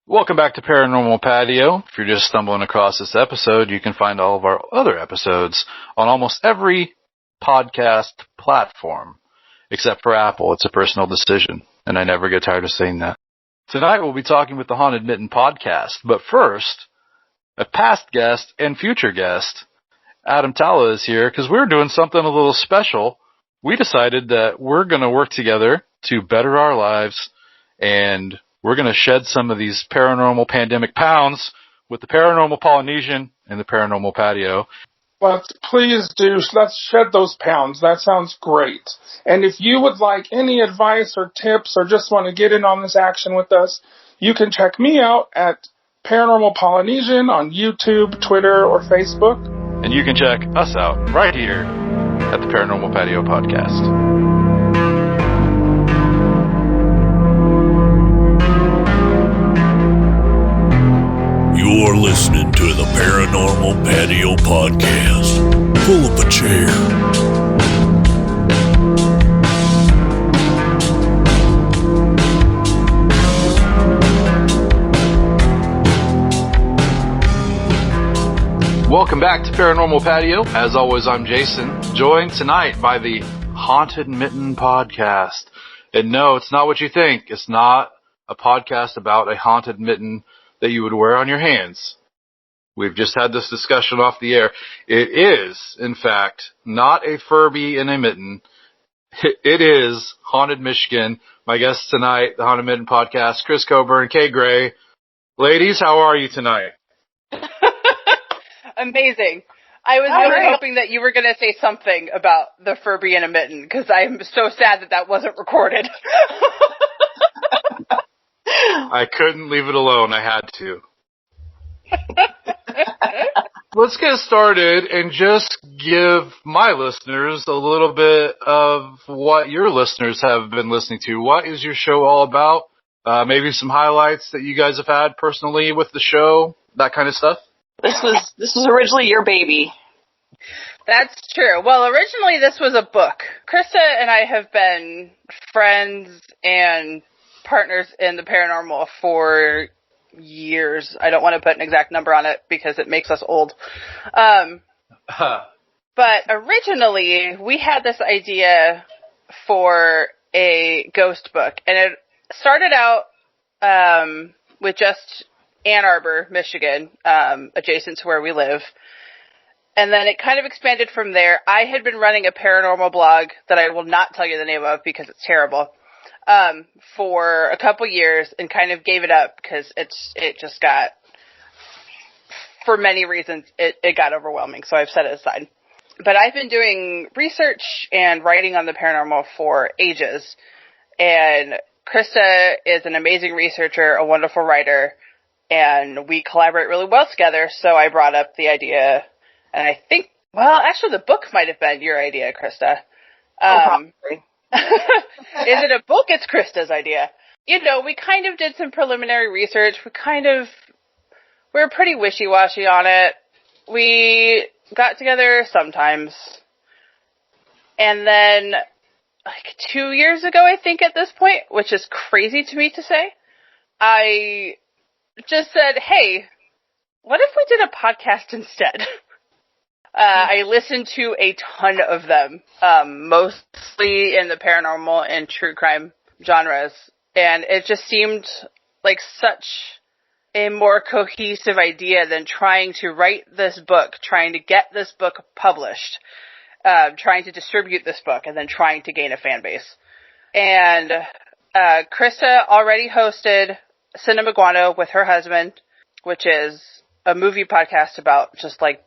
Welcome back to Paranormal Patio. If you're just stumbling across this episode, you can find all of our other episodes on almost every podcast platform, except for Apple. It's a personal decision, and I never get tired of saying that. Tonight we'll be talking with the Haunted Mitten Podcast, but first, a past guest and future guest, Adam Tala, is here because we're doing something a little special. We decided that we're going to work together to better our lives, and we're going to shed some of these paranormal pandemic pounds with the Paranormal Polynesian and the Paranormal Patio. Please do. Let's shed those pounds. That sounds great. And if you would like any advice or tips or just want to get in on this action with us, you can check me out at Paranormal Polynesian on YouTube, Twitter, or Facebook. And you can check us out right here at the Paranormal Patio Podcast. You're listening to the Paranormal Patio Podcast. Pull up a chair. Welcome back to Paranormal Patio. As always, I'm Jason, joined tonight by the Haunted Mitten Podcast. And no, it's not what you think. It's not a podcast about a haunted mitten that you would wear on your hands. We've just had this discussion off the air. It is, in fact, not a Furby in a mitten. It is Haunted Michigan. My guests tonight, the Haunted Mitten Podcast, Chris Coburn, Kay Gray. Ladies, how are you tonight? Amazing. I was really hoping that you were going to say something about the Furby in a mitten, because I'm so sad that wasn't recorded. I couldn't leave it alone. I had to. Let's get started and just give my listeners a little bit of what your listeners have been listening to. What is your show all about? Maybe some highlights that you guys have had personally with the show, that kind of stuff. This was originally your baby. That's true. Well, originally this was a book. Krista and I have been friends and partners in the paranormal for years. I don't want to put an exact number on it because it makes us old. But originally we had this idea for a ghost book, and it started out with just Ann Arbor, Michigan, adjacent to where we live. And then it kind of expanded from there. I had been running a paranormal blog that I will not tell you the name of because it's terrible, for a couple years, and kind of gave it up because it just got, for many reasons, it got overwhelming. So I've set it aside. But I've been doing research and writing on the paranormal for ages. And Krista is an amazing researcher, a wonderful writer, and we collaborate really well together. So I brought up the idea, and I think, well, actually the book might have been your idea, Krista. Probably. Is it a book? It's Krista's idea. You know, we kind of did some preliminary research. We were pretty wishy-washy on it. We got together sometimes. And then, like 2 years ago, I think at this point, which is crazy to me to say, I just said, hey, what if we did a podcast instead? I listened to a ton of them, mostly in the paranormal and true crime genres, and it just seemed like such a more cohesive idea than trying to write this book, trying to get this book published, trying to distribute this book, and then trying to gain a fan base. And Krista already hosted Cinema Guano with her husband, which is a movie podcast about just like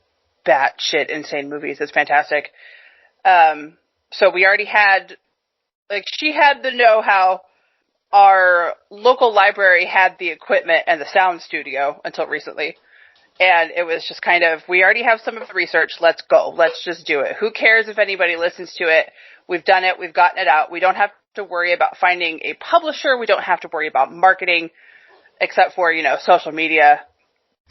batshit insane movies. It's fantastic. So we already had, like, she had the know-how. Our local library had the equipment and the sound studio until recently. And it was just kind of, we already have some of the research. Let's go. Let's just do it. Who cares if anybody listens to it? We've done it. We've gotten it out. We don't have to worry about finding a publisher. We don't have to worry about marketing, except for, social media.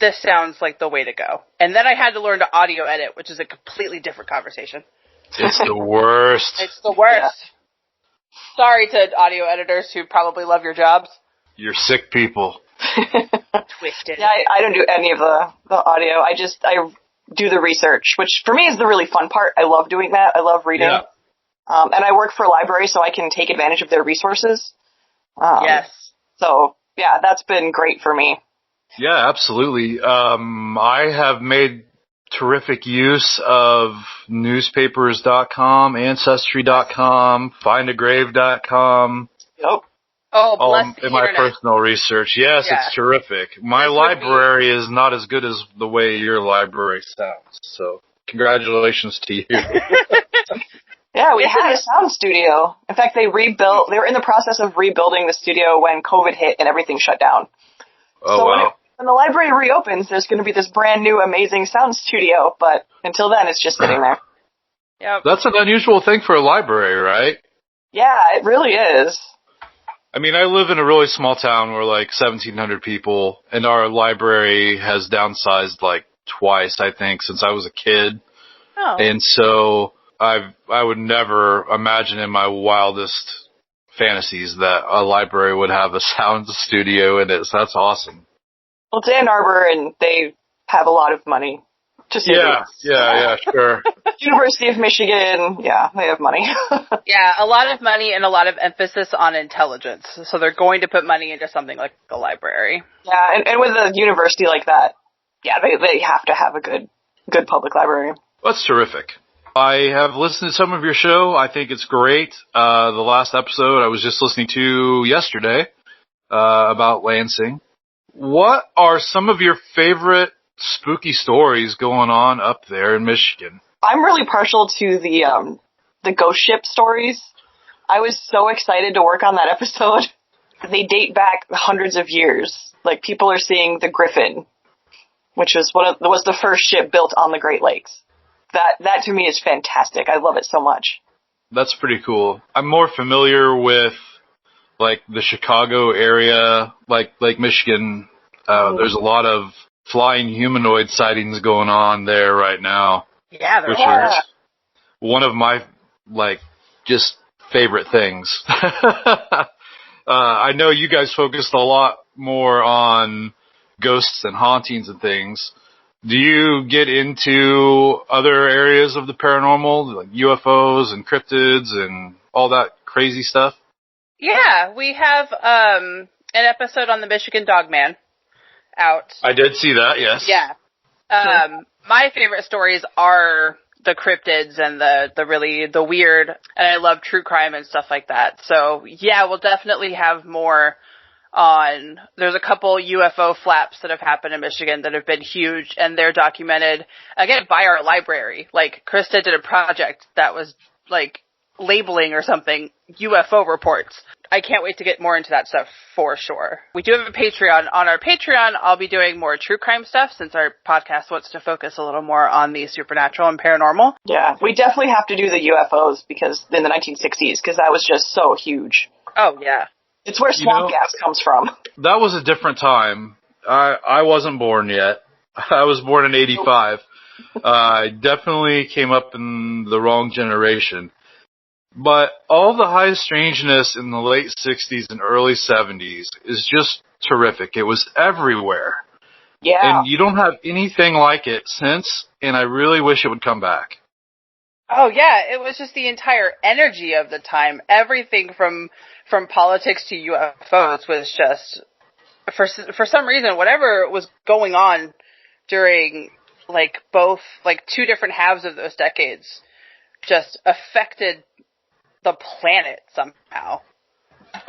This sounds like the way to go. And then I had to learn to audio edit, which is a completely different conversation. It's the worst. It's the worst. Yeah. Sorry to audio editors who probably love your jobs. You're sick people. Twisted. Yeah, I don't do any of the audio. I do the research, which for me is the really fun part. I love doing that. I love reading. Yeah. And I work for a library, so I can take advantage of their resources. Yes. So, yeah, that's been great for me. Yeah, absolutely. I have made terrific use of newspapers.com, ancestry.com, findagrave.com. Yep. Oh, bless the in my internet. personal research. Yes, Yeah. it's terrific. My This would library is not as good as the way your library sounds. So, congratulations to you. Yeah, we had a sound studio. In fact, they were in the process of rebuilding the studio when COVID hit and everything shut down. Oh, so wow. when the library reopens, there's going to be this brand new amazing sound studio, but until then, it's just sitting there. Yep. That's an unusual thing for a library, right? Yeah, it really is. I mean, I live in a really small town. We're like 1,700 people, and our library has downsized like twice, I think, since I was a kid. Oh. And so I would never imagine in my wildest fantasies that a library would have a sound studio in it. So that's awesome. Well, it's Ann Arbor, and they have a lot of money. Yeah, sure. University of Michigan, yeah, they have money. Yeah, a lot of money and a lot of emphasis on intelligence. So they're going to put money into something like a library. Yeah, and with a university like that, yeah, they have to have a good public library. That's terrific. I have listened to some of your show. I think it's great. The last episode I was just listening to yesterday about Lansing. What are some of your favorite spooky stories going on up there in Michigan? I'm really partial to the ghost ship stories. I was so excited to work on that episode. They date back hundreds of years. Like, people are seeing the Griffin, which was the first ship built on the Great Lakes. That to me is fantastic. I love it so much. That's pretty cool. I'm more familiar with like the Chicago area, like Michigan. There's a lot of flying humanoid sightings going on there right now. Yeah, which there is one of my just favorite things. I know you guys focused a lot more on ghosts and hauntings and things. Do you get into other areas of the paranormal, like UFOs and cryptids and all that crazy stuff? Yeah, we have an episode on the Michigan Dogman out. I did see that, yes. Yeah. My favorite stories are the cryptids and the weird, and I love true crime and stuff like that. So yeah, we'll definitely have more on. There's a couple UFO flaps that have happened in Michigan that have been huge, and they're documented again by our library. Like, Krista did a project that was like labeling or something UFO reports. I can't wait to get more into that stuff for sure. We do have a Patreon. On our Patreon, I'll be doing more true crime stuff since our podcast wants to focus a little more on the supernatural and paranormal. Yeah, we definitely have to do the UFOs because in the 1960s, because that was just so huge. Oh, yeah. It's where swamp gas comes from. That was a different time. I wasn't born yet. I was born in 85. I definitely came up in the wrong generation. But all the high strangeness in the late 60s and early 70s is just terrific. It was everywhere. Yeah. And you don't have anything like it since, and I really wish it would come back. Oh, yeah. It was just the entire energy of the time. Everything from politics to UFOs was just, for some reason, whatever was going on during, both, two different halves of those decades just affected the planet somehow.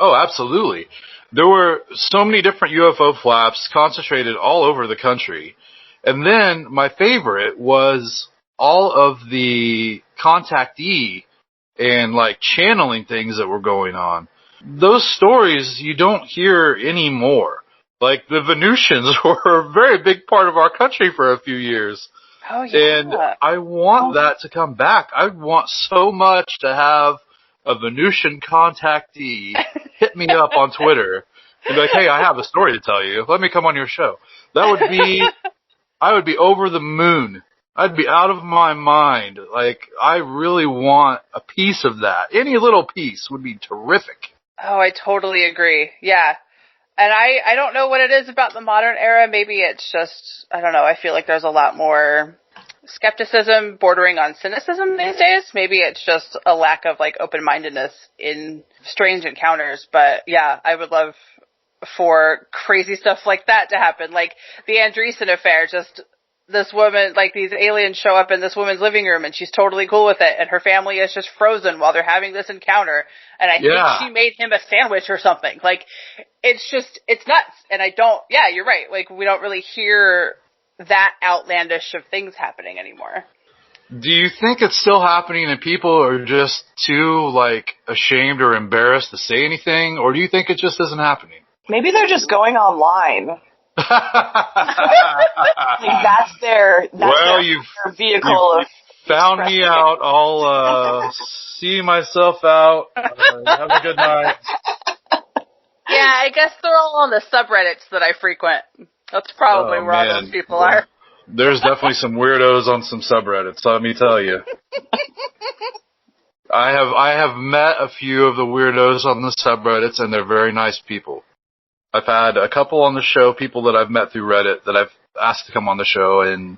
Oh, absolutely. There were so many different UFO flaps concentrated all over the country. And then my favorite was all of the contactee and channeling things that were going on. Those stories you don't hear anymore. Like the Venusians were a very big part of our country for a few years. Oh, yeah. And I want that to come back. I want so much to have a Venusian contactee hit me up on Twitter and be like, hey, I have a story to tell you. Let me come on your show. That would be, I would be over the moon. I'd be out of my mind. I really want a piece of that. Any little piece would be terrific. Oh, I totally agree. Yeah. And I don't know what it is about the modern era. Maybe it's just, I don't know, I feel like there's a lot more skepticism bordering on cynicism these days. Maybe it's just a lack of like open-mindedness in strange encounters. But yeah, I would love for crazy stuff like that to happen. Like the Andreessen affair, just this woman, like these aliens show up in this woman's living room and she's totally cool with it. And her family is just frozen while they're having this encounter. And I think she made him a sandwich or something. Like, it's just, it's nuts. And yeah, you're right. Like, we don't really hear that outlandish of things happening anymore. Do you think it's still happening and people are just too, like, ashamed or embarrassed to say anything? Or do you think it just isn't happening? Maybe they're just going online. Like that's their vehicle of found me out. I'll see myself out. Have a good night. Yeah, I guess they're all on the subreddits that I frequent. That's probably where all those people are. There's definitely some weirdos on some subreddits, let me tell you. I have met a few of the weirdos on the subreddits, and they're very nice people. I've had a couple on the show, people that I've met through Reddit that I've asked to come on the show, and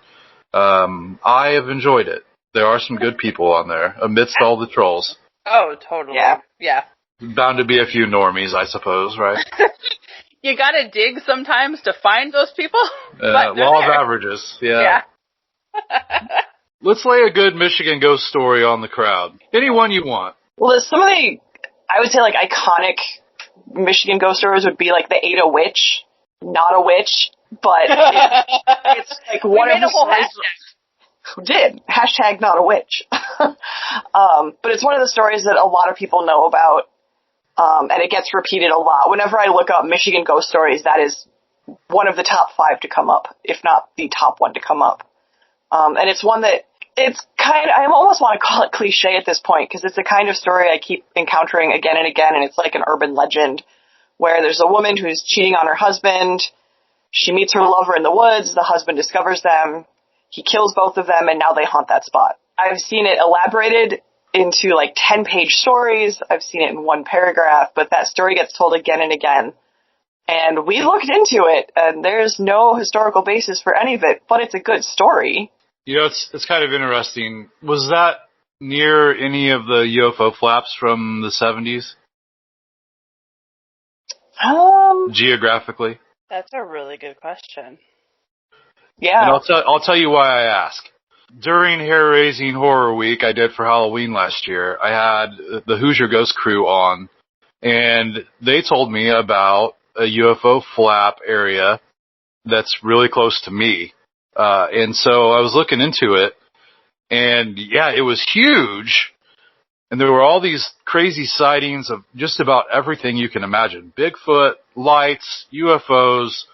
I have enjoyed it. There are some good people on there, amidst all the trolls. Oh, totally. Yeah. Bound to be a few normies, I suppose, right? You gotta dig sometimes to find those people. Law of averages, yeah. Let's lay a good Michigan ghost story on the crowd. Anyone you want. Well, there's some of the, I would say, like, iconic Michigan ghost stories would be like the Ada Witch. Not a witch, but it's like one of the stories. Who did? Hashtag not a witch. But it's one of the stories that a lot of people know about, and it gets repeated a lot. Whenever I look up Michigan ghost stories, that is one of the top 5 to come up, if not the top one to come up. And it's one that, it's kind of, I almost want to call it cliche at this point, because it's the kind of story I keep encountering again and again, and it's like an urban legend, where there's a woman who's cheating on her husband, she meets her lover in the woods, the husband discovers them, he kills both of them, and now they haunt that spot. I've seen it elaborated into like 10-page stories, I've seen it in one paragraph, but that story gets told again and again. And we looked into it, and there's no historical basis for any of it, but it's a good story. You know, it's kind of interesting. Was that near any of the UFO flaps from the 70s? Geographically? That's a really good question. Yeah. And I'll tell you why I ask. During Hair Raising Horror Week I did for Halloween last year, I had the Hoosier Ghost Crew on, and they told me about a UFO flap area that's really close to me. And so I was looking into it, and yeah, it was huge. And there were all these crazy sightings of just about everything you can imagine. Bigfoot, lights, UFOs.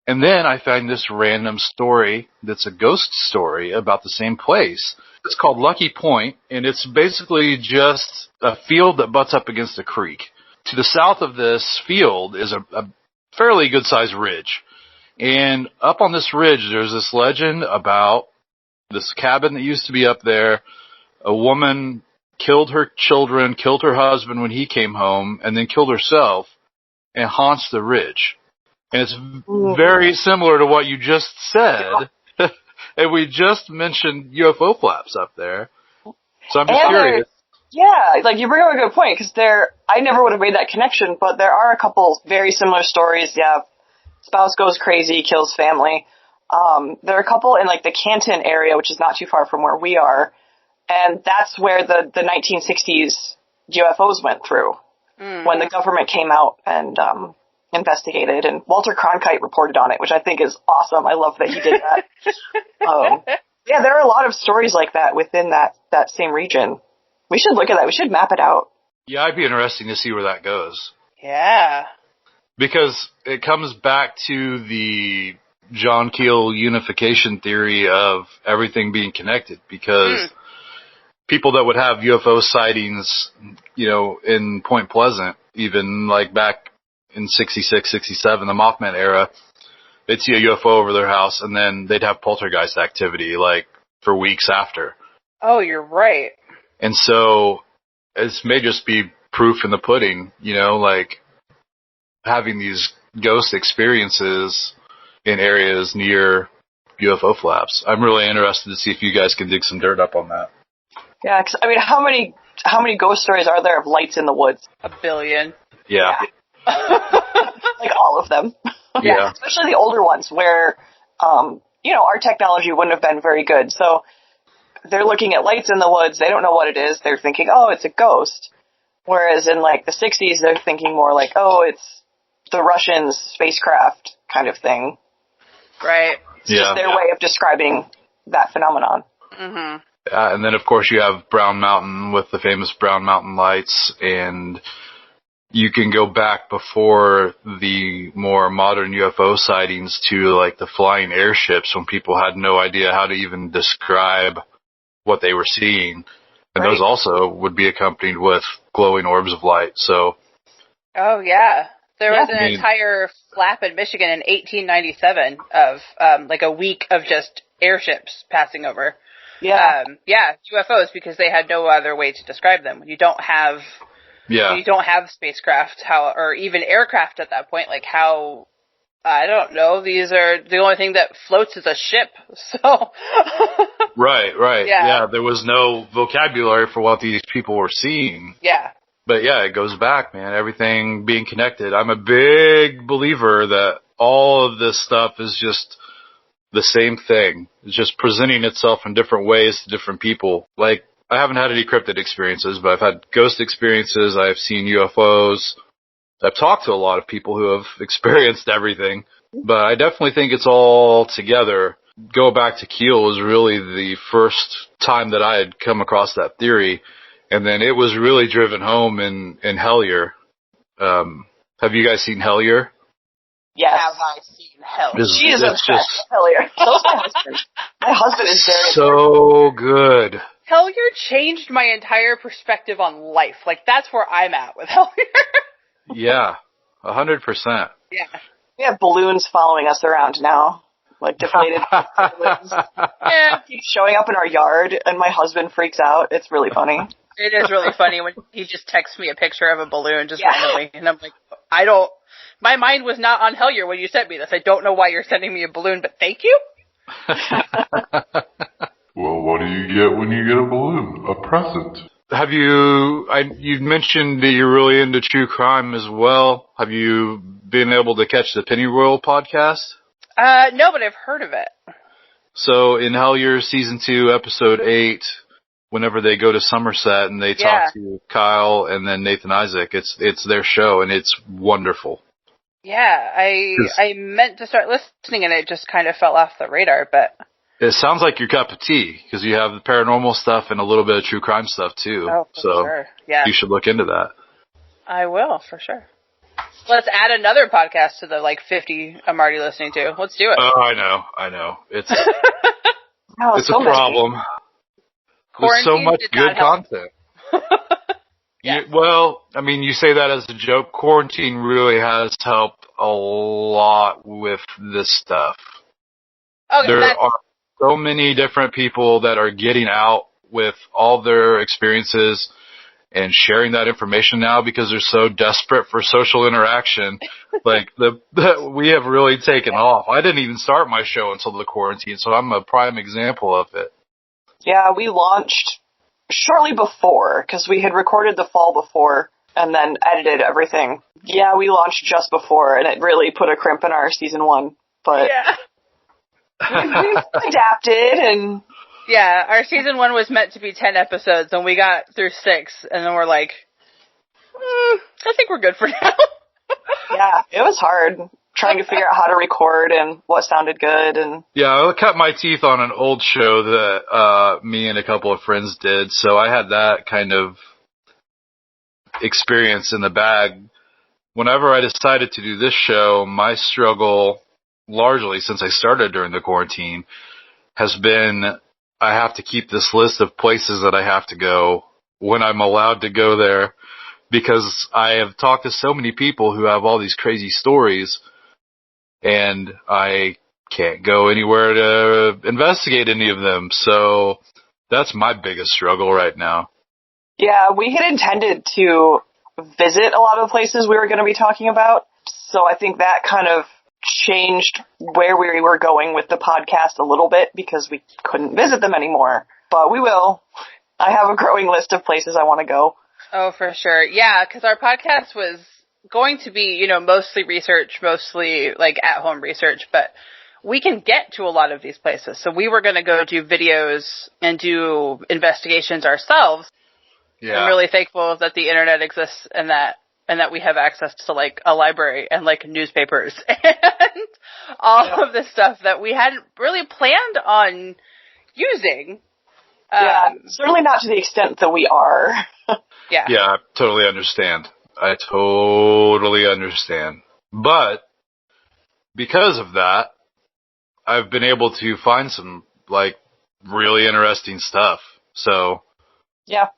And then I find this random story that's a ghost story about the same place. It's called Lucky Point, and it's basically just a field that butts up against a creek. To the south of this field is a fairly good-sized ridge. And up on this ridge, there's this legend about this cabin that used to be up there. A woman killed her children, killed her husband when he came home, and then killed herself, and haunts the ridge. And it's very similar to what you just said. And we just mentioned UFO flaps up there. So I'm just curious. Yeah, like you bring up a good point, because I never would have made that connection, but there are a couple very similar stories. Yeah, spouse goes crazy, kills family. There are a couple in like the Canton area, which is not too far from where we are, and that's where the 1960s UFOs went through, when the government came out and investigated, and Walter Cronkite reported on it, which I think is awesome. I love that he did that. Yeah, there are a lot of stories like that within that same region. We should look at that. We should map it out. Yeah, I'd be interesting to see where that goes. Yeah. Because it comes back to the John Keel unification theory of everything being connected. Because people that would have UFO sightings, you know, in Point Pleasant, even like back in 66, 67, the Mothman era, they'd see a UFO over their house and then they'd have poltergeist activity like for weeks after. Oh, you're right. And so it may just be proof in the pudding, you know, like having these ghost experiences in areas near UFO flaps. I'm really interested to see if you guys can dig some dirt up on that. Yeah, 'cause, I mean, how many ghost stories are there of lights in the woods? 1 billion. Yeah. Like all of them. Yeah. Especially the older ones where, our technology wouldn't have been very good. So they're looking at lights in the woods. They don't know what it is. They're thinking, oh, it's a ghost. Whereas in like the 60s, they're thinking more like, oh, it's the Russians' spacecraft kind of thing. Right. It's just their way of describing that phenomenon. Mm-hmm. And then, of course, you have Brown Mountain with the famous Brown Mountain lights, and you can go back before the more modern UFO sightings to, like, the flying airships when people had no idea how to even describe what they were seeing. And those also would be accompanied with glowing orbs of light, so... Oh, yeah. There was an entire flap in Michigan in 1897 of, like, a week of just airships passing over. Yeah. UFOs, because they had no other way to describe them. When you don't have... Yeah. You don't have spacecraft, or even aircraft at that point, like how, I don't know, these are, the only thing that floats is a ship, so. Right. Yeah, there was no vocabulary for what these people were seeing. Yeah. But yeah, it goes back, man, everything being connected. I'm a big believer that all of this stuff is just the same thing. It's just presenting itself in different ways to different people. Like, I haven't had any cryptid experiences, but I've had ghost experiences. I've seen UFOs. I've talked to a lot of people who have experienced everything, but I definitely think it's all together. Go back to Keel was really the first time that I had come across that theory, and then it was really driven home in Hellier. Have you guys seen Hellier? Yes. Have I seen Hellier? She is obsessed with Hellier. So is my husband. My husband is very so good. Hellier changed my entire perspective on life. Like, that's where I'm at with Hellier. Yeah, 100%. Yeah. We have balloons following us around now. Like, deflated balloons. Yeah. Keep showing up in our yard, and my husband freaks out. It's really funny. It is really funny when he just texts me a picture of a balloon just randomly, and I'm like, my mind was not on Hellier when you sent me this. I don't know why you're sending me a balloon, but thank you. Well, what do you get when you get a balloon? A present. Have you mentioned that you're really into true crime as well. Have you been able to catch the Pennyroyal podcast? No, but I've heard of it. So in Hellier Season 2, Episode 8, whenever they go to Somerset and they talk to Kyle and then Nathan Isaac, it's their show and it's wonderful. Yeah, I meant to start listening and it just kind of fell off the radar, but... It sounds like your cup of tea, because you have the paranormal stuff and a little bit of true crime stuff, too. Oh, for sure. Yeah. You should look into that. I will, for sure. Let's add another podcast to the, 50 I'm already listening to. Let's do it. Oh, I know. It's it's so a problem. There's so much good content. Yeah. You say that as a joke. Quarantine really has helped a lot with this stuff. Okay, there are so many different people that are getting out with all their experiences and sharing that information now because they're so desperate for social interaction. We have really taken off. I didn't even start my show until the quarantine, so I'm a prime example of it. Yeah, we launched shortly before, because we had recorded the fall before and then edited everything. Yeah, we launched just before, and it really put a crimp in our season 1. But we adapted, and... Yeah, our season 1 was meant to be 10 episodes, and we got through 6, and then we're like, I think we're good for now. Yeah, it was hard trying to figure out how to record and what sounded good. And yeah, I cut my teeth on an old show that me and a couple of friends did, so I had that kind of experience in the bag. Whenever I decided to do this show, my struggle, largely since I started during the quarantine, has been I have to keep this list of places that I have to go when I'm allowed to go there, because I have talked to so many people who have all these crazy stories, and I can't go anywhere to investigate any of them. So that's my biggest struggle right now. Yeah, we had intended to visit a lot of the places we were going to be talking about. So I think that kind of changed where we were going with the podcast a little bit because we couldn't visit them anymore. But we will. I have a growing list of places I want to go. Oh, for sure. Yeah, because our podcast was going to be, mostly research, mostly like at-home research, but we can get to a lot of these places. So we were going to go do videos and do investigations ourselves. Yeah. I'm really thankful that the internet exists and that we have access to like a library and like newspapers and all of this stuff that we hadn't really planned on using. Certainly not to the extent that we are. Yeah, I totally understand. But because of that, I've been able to find some like really interesting stuff. So, yeah,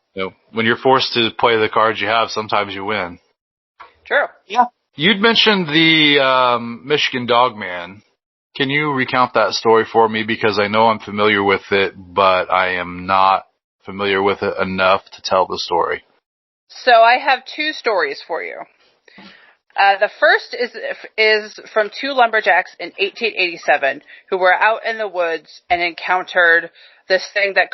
when you're forced to play the cards you have, sometimes you win. True. Yeah. You'd mentioned the Michigan Dogman. Can you recount that story for me? Because I know I'm familiar with it, but I am not familiar with it enough to tell the story. So I have two stories for you. The first is from two lumberjacks in 1887 who were out in the woods and encountered this thing that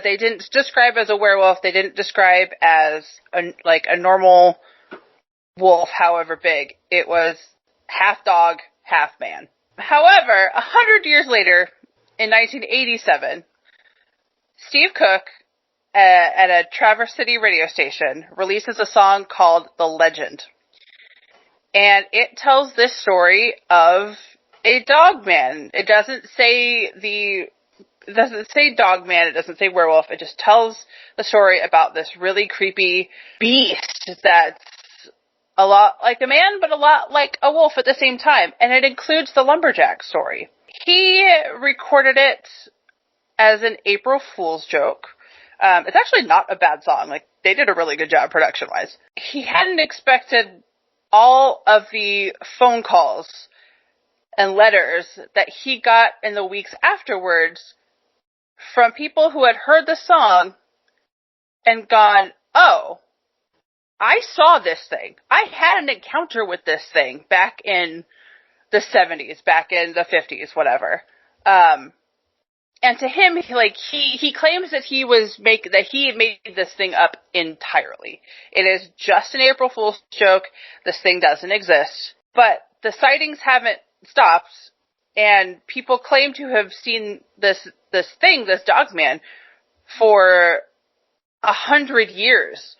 they didn't describe as a werewolf. They didn't describe as a normal wolf, however big. It was half dog, half man. However, 100 years later, in 1987, Steve Cook at a Traverse City radio station releases a song called The Legend. And it tells this story of a dog man. It doesn't say dog man, it doesn't say werewolf, it just tells the story about this really creepy beast that's a lot like a man, but a lot like a wolf at the same time. And it includes the lumberjack story. He recorded it as an April Fool's joke. It's actually not a bad song. Like, they did a really good job production-wise. He hadn't expected all of the phone calls and letters that he got in the weeks afterwards from people who had heard the song and gone, oh, I saw this thing. I had an encounter with this thing back in the 70s, back in the 50s, whatever. And to him, he claims that he made this thing up entirely. It is just an April Fool's joke. This thing doesn't exist. But the sightings haven't stopped, and people claim to have seen this Dogsman, for 100 years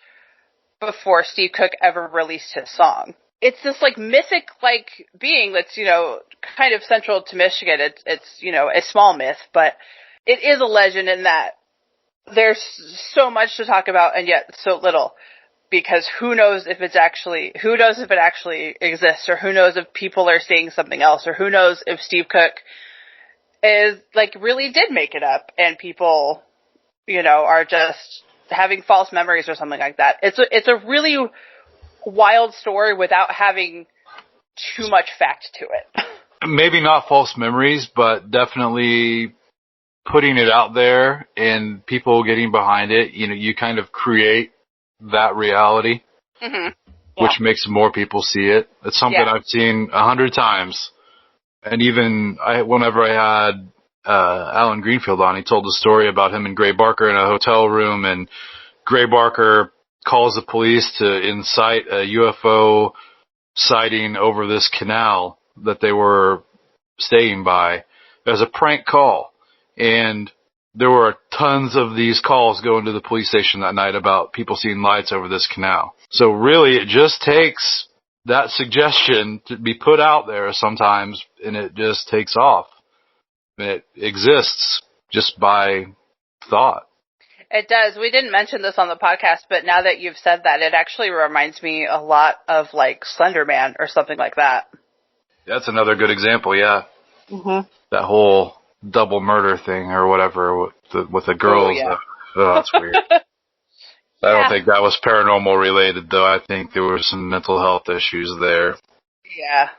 before Steve Cook ever released his song. It's this mythic being that's, kind of central to Michigan. It's a small myth, but it is a legend in that there's so much to talk about and yet so little, because who knows if it actually exists, or who knows if people are seeing something else, or who knows if Steve Cook is really did make it up and people, are just having false memories or something like that. It's a really wild story without having too much fact to it. Maybe not false memories, but definitely putting it out there and people getting behind it. You kind of create that reality, which makes more people see it. It's something I've seen 100 times. And even whenever I had Alan Greenfield on, he told a story about him and Gray Barker in a hotel room, and Gray Barker calls the police to incite a UFO sighting over this canal that they were staying by as a prank call. And there were tons of these calls going to the police station that night about people seeing lights over this canal. So really, it just takes that suggestion to be put out there sometimes, and it just takes off. And it exists just by thought. It does. We didn't mention this on the podcast, but now that you've said that, it actually reminds me a lot of Slender Man or something like that. That's another good example, yeah. Mm-hmm. That whole double murder thing or whatever with the girls. Oh, yeah. That's weird. I don't think that was paranormal related, though. I think there were some mental health issues there. Yeah.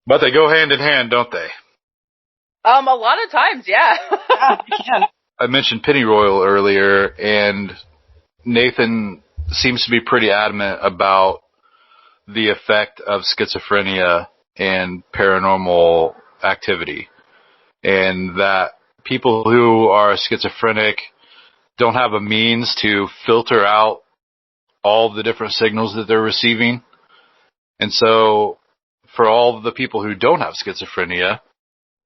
But they go hand in hand, don't they? A lot of times, yeah. Yeah, you can. I mentioned pennyroyal earlier, and Nathan seems to be pretty adamant about the effect of schizophrenia and paranormal activity, and that people who are schizophrenic don't have a means to filter out all the different signals that they're receiving. And so for all the people who don't have schizophrenia,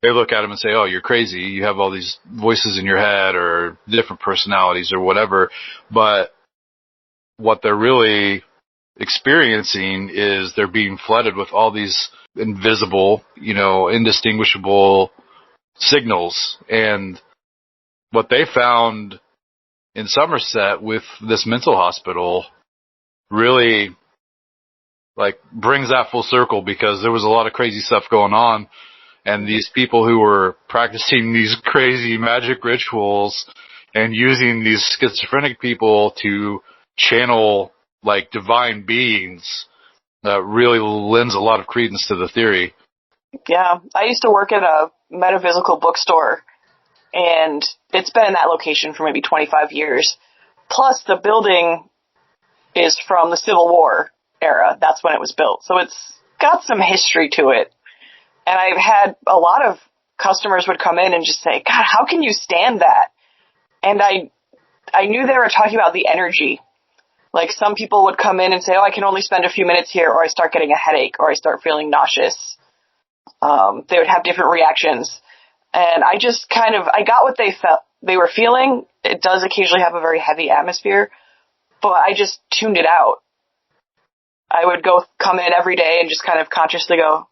they look at them and say, oh, you're crazy. You have all these voices in your head or different personalities or whatever. But what they're really experiencing is they're being flooded with all these invisible, indistinguishable signals. And what they found in Somerset with this mental hospital really brings that full circle, because there was a lot of crazy stuff going on, and these people who were practicing these crazy magic rituals and using these schizophrenic people to channel divine beings really lends a lot of credence to the theory. Yeah, I used to work at a metaphysical bookstore, and it's been in that location for maybe 25 years. Plus, the building is from the Civil War era. That's when it was built. So it's got some history to it. And I've had a lot of customers would come in and just say, God, how can you stand that? And I knew they were talking about the energy. Some people would come in and say, oh, I can only spend a few minutes here, or I start getting a headache, or I start feeling nauseous. They would have different reactions. And I just I got what they were feeling. It does occasionally have a very heavy atmosphere, but I just tuned it out. I would come in every day and just consciously go,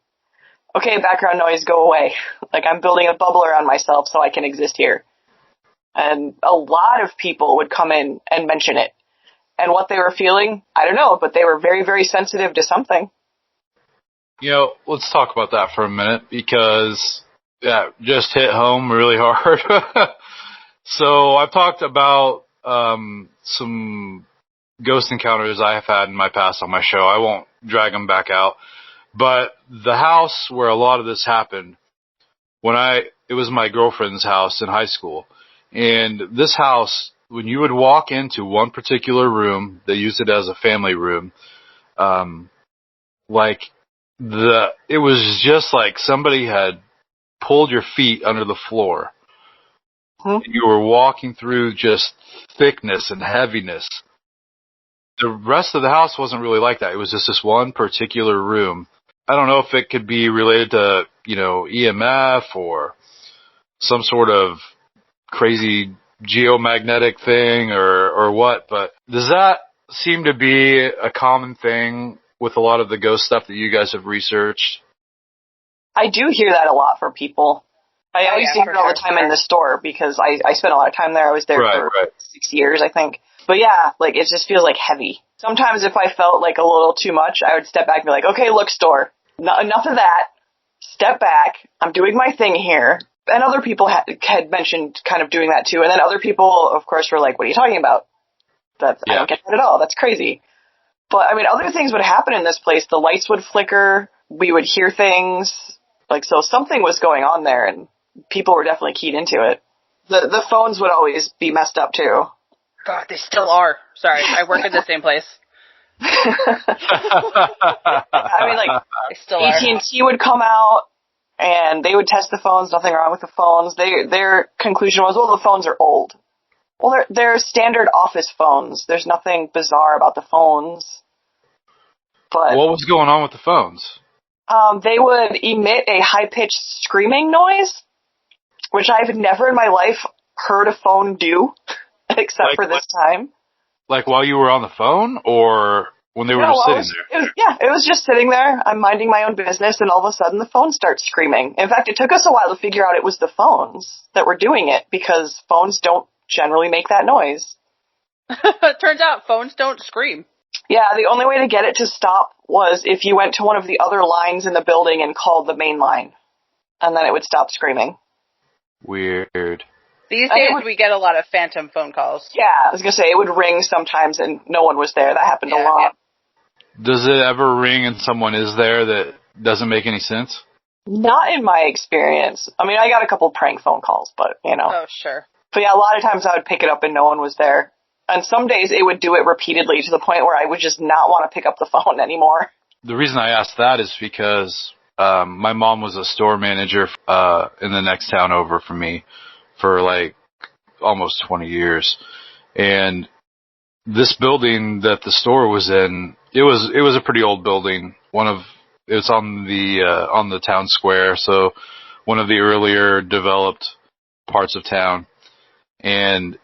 okay, background noise, go away. I'm building a bubble around myself so I can exist here. And a lot of people would come in and mention it. And what they were feeling, I don't know, but they were very, very sensitive to something. Let's talk about that for a minute, because that just hit home really hard. So I've talked about some ghost encounters I have had in my past on my show. I won't drag them back out. But the house where a lot of this happened, it was my girlfriend's house in high school. And this house, when you would walk into one particular room, they used it as a family room, it was just like somebody had pulled your feet under the floor. You were walking through just thickness and heaviness. The rest of the house wasn't really like that. It was just this one particular room. I don't know if it could be related to, EMF or some sort of crazy geomagnetic thing or what, but does that seem to be a common thing with a lot of the ghost stuff that you guys have researched? I do hear that a lot from people. I used to hear it all the time in the store, because I spent a lot of time there. I was there for 6 years, I think. But yeah, it just feels heavy. Sometimes if I felt a little too much, I would step back and be like, okay, look, store. Enough of that. Step back. I'm doing my thing here. And other people had mentioned doing that too. And then other people, of course, were like, what are you talking about? I don't get that at all. That's crazy. But other things would happen in this place. The lights would flicker. We would hear things. So something was going on there, and people were definitely keyed into it. The phones would always be messed up too. God, they still are. Sorry, I work at the same place. They still are. AT&T would come out, and they would test the phones. Nothing wrong with the phones. Their conclusion was, well, the phones are old. Well, they're standard office phones. There's nothing bizarre about the phones. But what was going on with the phones? They would emit a high-pitched screaming noise, which I've never in my life heard a phone do, except for this time. While you were on the phone, or when they were just sitting there? It was just sitting there. I'm minding my own business, and all of a sudden the phone starts screaming. In fact, it took us a while to figure out it was the phones that were doing it, because phones don't generally make that noise. Turns out phones don't scream. Yeah, the only way to get it to stop was if you went to one of the other lines in the building and called the main line, and then it would stop screaming. Weird. These days we get a lot of phantom phone calls. Yeah, I was going to say, it would ring sometimes and no one was there. That happened a lot. Yeah. Does it ever ring and someone is there that doesn't make any sense? Not in my experience. I got a couple prank phone calls, but, Oh, sure. But yeah, a lot of times I would pick it up and no one was there. And some days it would do it repeatedly to the point where I would just not want to pick up the phone anymore. the reason I asked that is because my mom was a store manager in the next town over from me for like almost 20 years. And this building that the store was in, it was a pretty old building. It was on the town square, so one of the earlier developed parts of town. And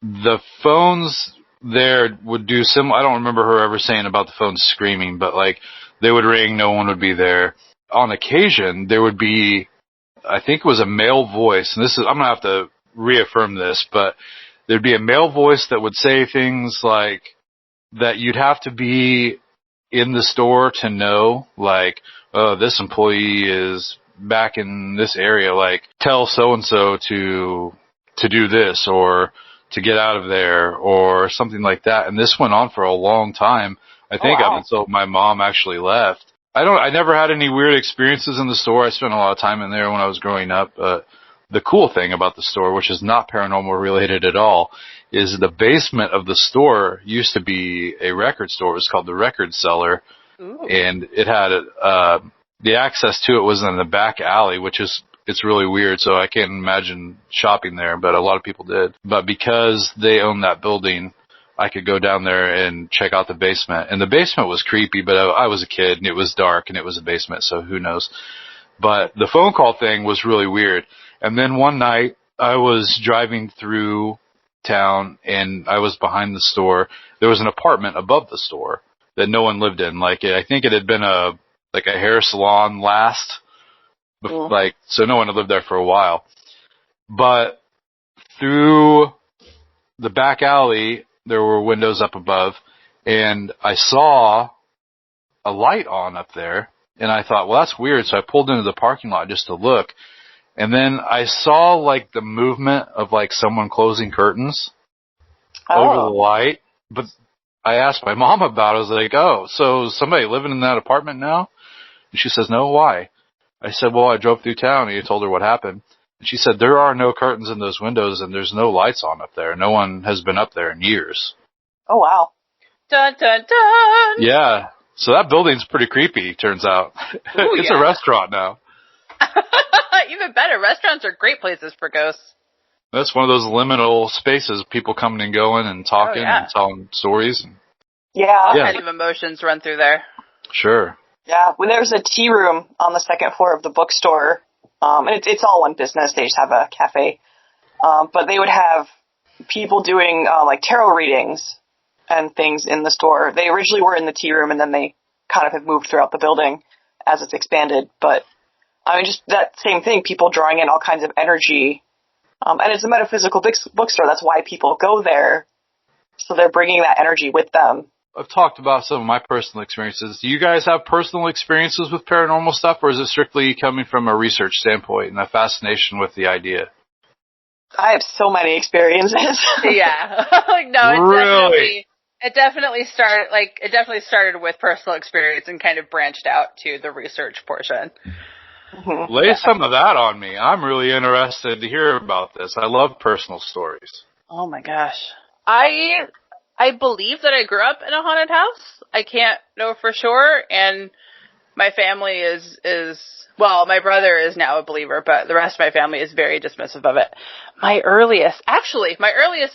the phones there would do I don't remember her ever saying about the phones screaming, but like they would ring, no one would be there. On occasion, there would be, I think it was a male voice, and I'm gonna have to reaffirm this, but there'd be a male voice that would say things like that you'd have to be in the store to know, like, oh, this employee is back in this area, like, tell so-and-so to do this, or to get out of there, or something like that. And this went on for a long time, I think, up until my mom actually left. I never had any weird experiences in the store. I spent a lot of time in there when I was growing up. The cool thing about the store, which is not paranormal related at all, is the basement of the store used to be a record store. It was called the Record Cellar. Ooh. And it had the access to it was in the back alley, it's really weird, so I can't imagine shopping there, but a lot of people did. But because they owned that building, I could go down there and check out the basement. And the basement was creepy, but I was a kid, and it was dark, and it was a basement, so who knows. But the phone call thing was really weird. And then one night, I was driving through town, and I was behind the store. There was an apartment above the store that no one lived in. Like, I think it had been a hair salon last. Like, so no one had lived there for a while. But through the back alley, there were windows up above, and I saw a light on up there, and I thought, well, that's weird. So I pulled into the parking lot just to look, and then I saw, like, the movement of, like, someone closing curtains over the light. But I asked my mom about it. I was like, oh, so is somebody living in that apartment now? And she says, no, why? I said, well, I drove through town, and you told her what happened. And she said, there are no curtains in those windows, and there's no lights on up there. No one has been up there in years. Oh, wow. Dun, dun, dun! Yeah. So that building's pretty creepy, turns out. Ooh, it's a restaurant now. Even better. Restaurants are great places for ghosts. That's one of those liminal spaces, people coming and going and talking and telling stories. Yeah. All kinds of emotions run through there. Sure. Yeah, well, there's a tea room on the second floor of the bookstore, and it's all one business. They just have a cafe, but they would have people doing like tarot readings and things in the store. They originally were in the tea room, and then they kind of have moved throughout the building as it's expanded. But I mean, just that same thing, people drawing in all kinds of energy, and it's a metaphysical bookstore. That's why people go there, so they're bringing that energy with them. I've talked about some of my personal experiences. Do you guys have personal experiences with paranormal stuff, or is it strictly coming from a research standpoint and a fascination with the idea? I have so many experiences. Yeah. No, really? It definitely started with personal experience and kind of branched out to the research portion. Mm-hmm. Lay some of that on me. I'm really interested to hear about this. I love personal stories. Oh my gosh. I believe that I grew up in a haunted house. I can't know for sure, and my family is my brother is now a believer, but the rest of my family is very dismissive of it. My earliest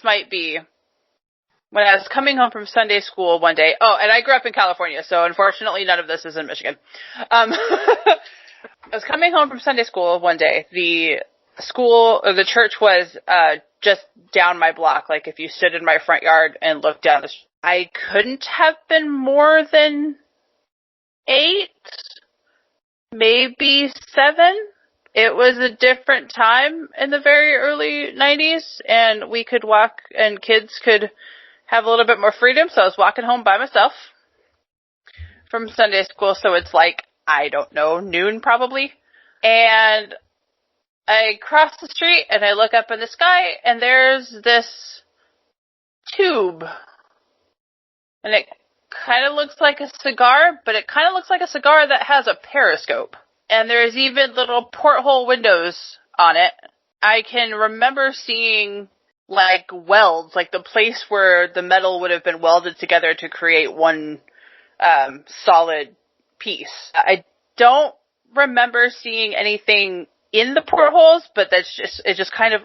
might be when I was coming home from Sunday school one day. Oh, and I grew up in California, so unfortunately none of this is in Michigan. I was coming home from Sunday school one day. The church was just down my block. Like, if you stood in my front yard and looked down the street, I couldn't have been more than 8, maybe 7. It was a different time in the very early 90s, and we could walk, and kids could have a little bit more freedom, so I was walking home by myself from Sunday school, so it's like, I don't know, noon probably, and I cross the street, and I look up in the sky, and there's this tube, and it kind of looks like a cigar, but it kind of looks like a cigar that has a periscope. And there's even little porthole windows on it. I can remember seeing, like, welds, like the place where the metal would have been welded together to create one solid piece. I don't remember seeing anything in the portholes, but it just kind of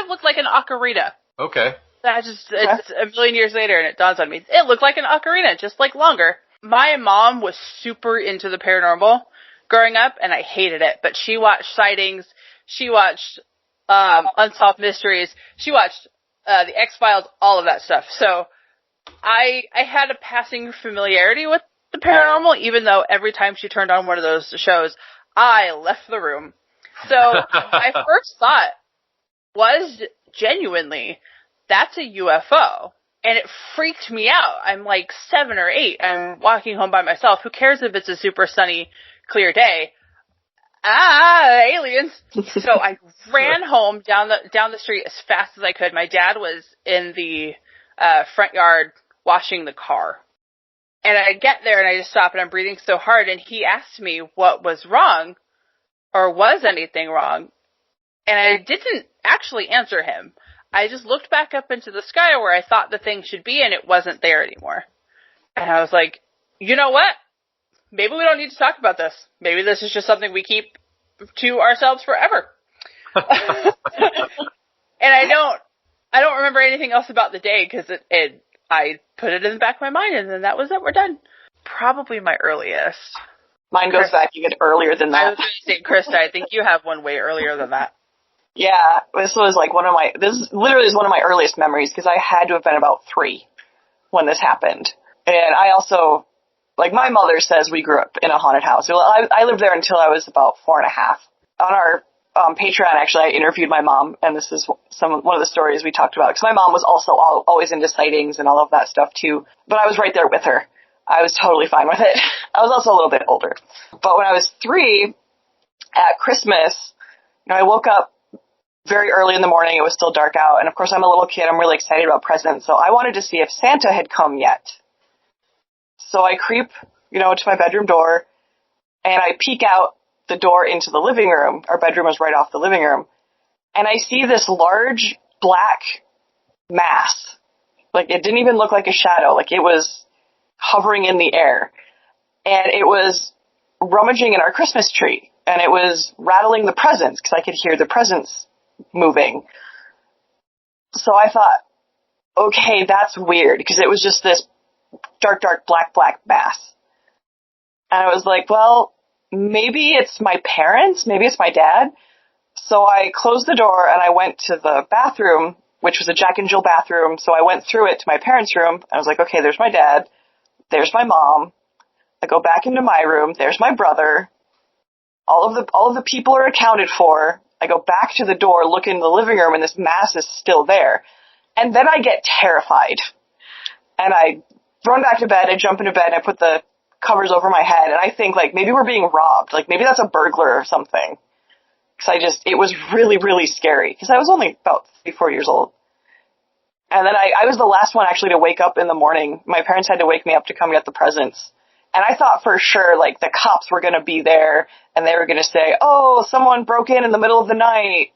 looked like an ocarina. Okay. It's a million years later, and it dawns on me. It looked like an ocarina, just like longer. My mom was super into the paranormal growing up, and I hated it, but she watched sightings, she watched Unsolved Mysteries, she watched the X-Files, all of that stuff. So I had a passing familiarity with the paranormal, even though every time she turned on one of those shows, I left the room. So my first thought was genuinely, that's a UFO. And it freaked me out. I'm like 7 or 8. I'm walking home by myself. Who cares if it's a super sunny, clear day? Aliens. So I ran home down the street as fast as I could. My dad was in the front yard washing the car. And I get there and I just stop and I'm breathing so hard. And he asked me what was wrong or was anything wrong. And I didn't actually answer him. I just looked back up into the sky where I thought the thing should be, and it wasn't there anymore. And I was like, you know what? Maybe we don't need to talk about this. Maybe this is just something we keep to ourselves forever. And I don't remember anything else about the day because I put it in the back of my mind, and then that was it. We're done. Probably my earliest. Mine goes back even earlier than that. I was going to say, Krista, I think you have one way earlier than that. Yeah, this literally is one of my earliest memories because I had to have been about 3 when this happened. And I also, like, my mother says we grew up in a haunted house. Well, I lived there until I was about 4.5. On our Patreon, actually, I interviewed my mom, and this is one of the stories we talked about, because my mom was also always into sightings and all of that stuff, too. But I was right there with her. I was totally fine with it. I was also a little bit older. But when I was 3, at Christmas, I woke up very early in the morning. It was still dark out. And of course, I'm a little kid. I'm really excited about presents. So I wanted to see if Santa had come yet. So I creep, to my bedroom door and I peek out the door into the living room. Our bedroom was right off the living room. And I see this large black mass. Like, it didn't even look like a shadow. Like, it was hovering in the air. And it was rummaging in our Christmas tree. And it was rattling the presents because I could hear the presents moving. So I thought, okay, that's weird, because it was just this dark, black mass. And I was like, well, maybe it's my parents, maybe it's my dad. So I closed the door and I went to the bathroom, which was a Jack and Jill bathroom. So I went through it to my parents' room. I was like, okay, there's my dad, there's my mom. I go back into my room, there's my brother. All of the people are accounted for. I go back to the door, look in the living room, and this mass is still there. And then I get terrified. And I run back to bed, I jump into bed, and I put the covers over my head, and I think, like, maybe we're being robbed. Like, maybe that's a burglar or something. Because it was really, really scary. Because I was only about 3-4 years old. And then I was the last one actually to wake up in the morning. My parents had to wake me up to come get the presents. And I thought for sure, like, the cops were going to be there, and they were going to say, oh, someone broke in the middle of the night.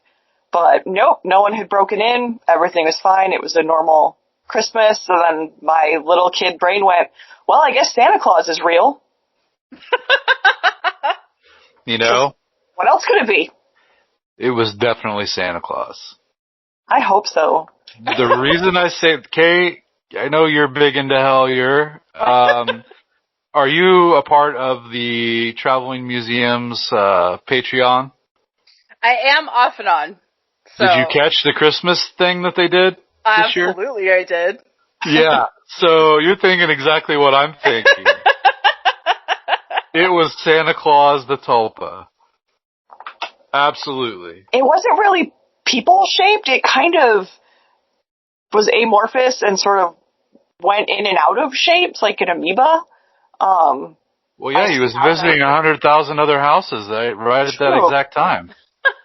But nope, no one had broken in. Everything was fine. It was a normal Christmas. So then my little kid brain went, well, I guess Santa Claus is real. What else could it be? It was definitely Santa Claus. I hope so. The reason I say, Kay, I know you're big into Hellier. Are you a part of the Traveling Museum's Patreon? I am off and on. So. Did you catch the Christmas thing that they did this year? Absolutely, I did. Yeah, so you're thinking exactly what I'm thinking. It was Santa Claus the Tulpa. Absolutely. It wasn't really people-shaped. It kind of was amorphous and sort of went in and out of shapes like an amoeba. Well, yeah, he was visiting 100,000 other houses right at that exact time.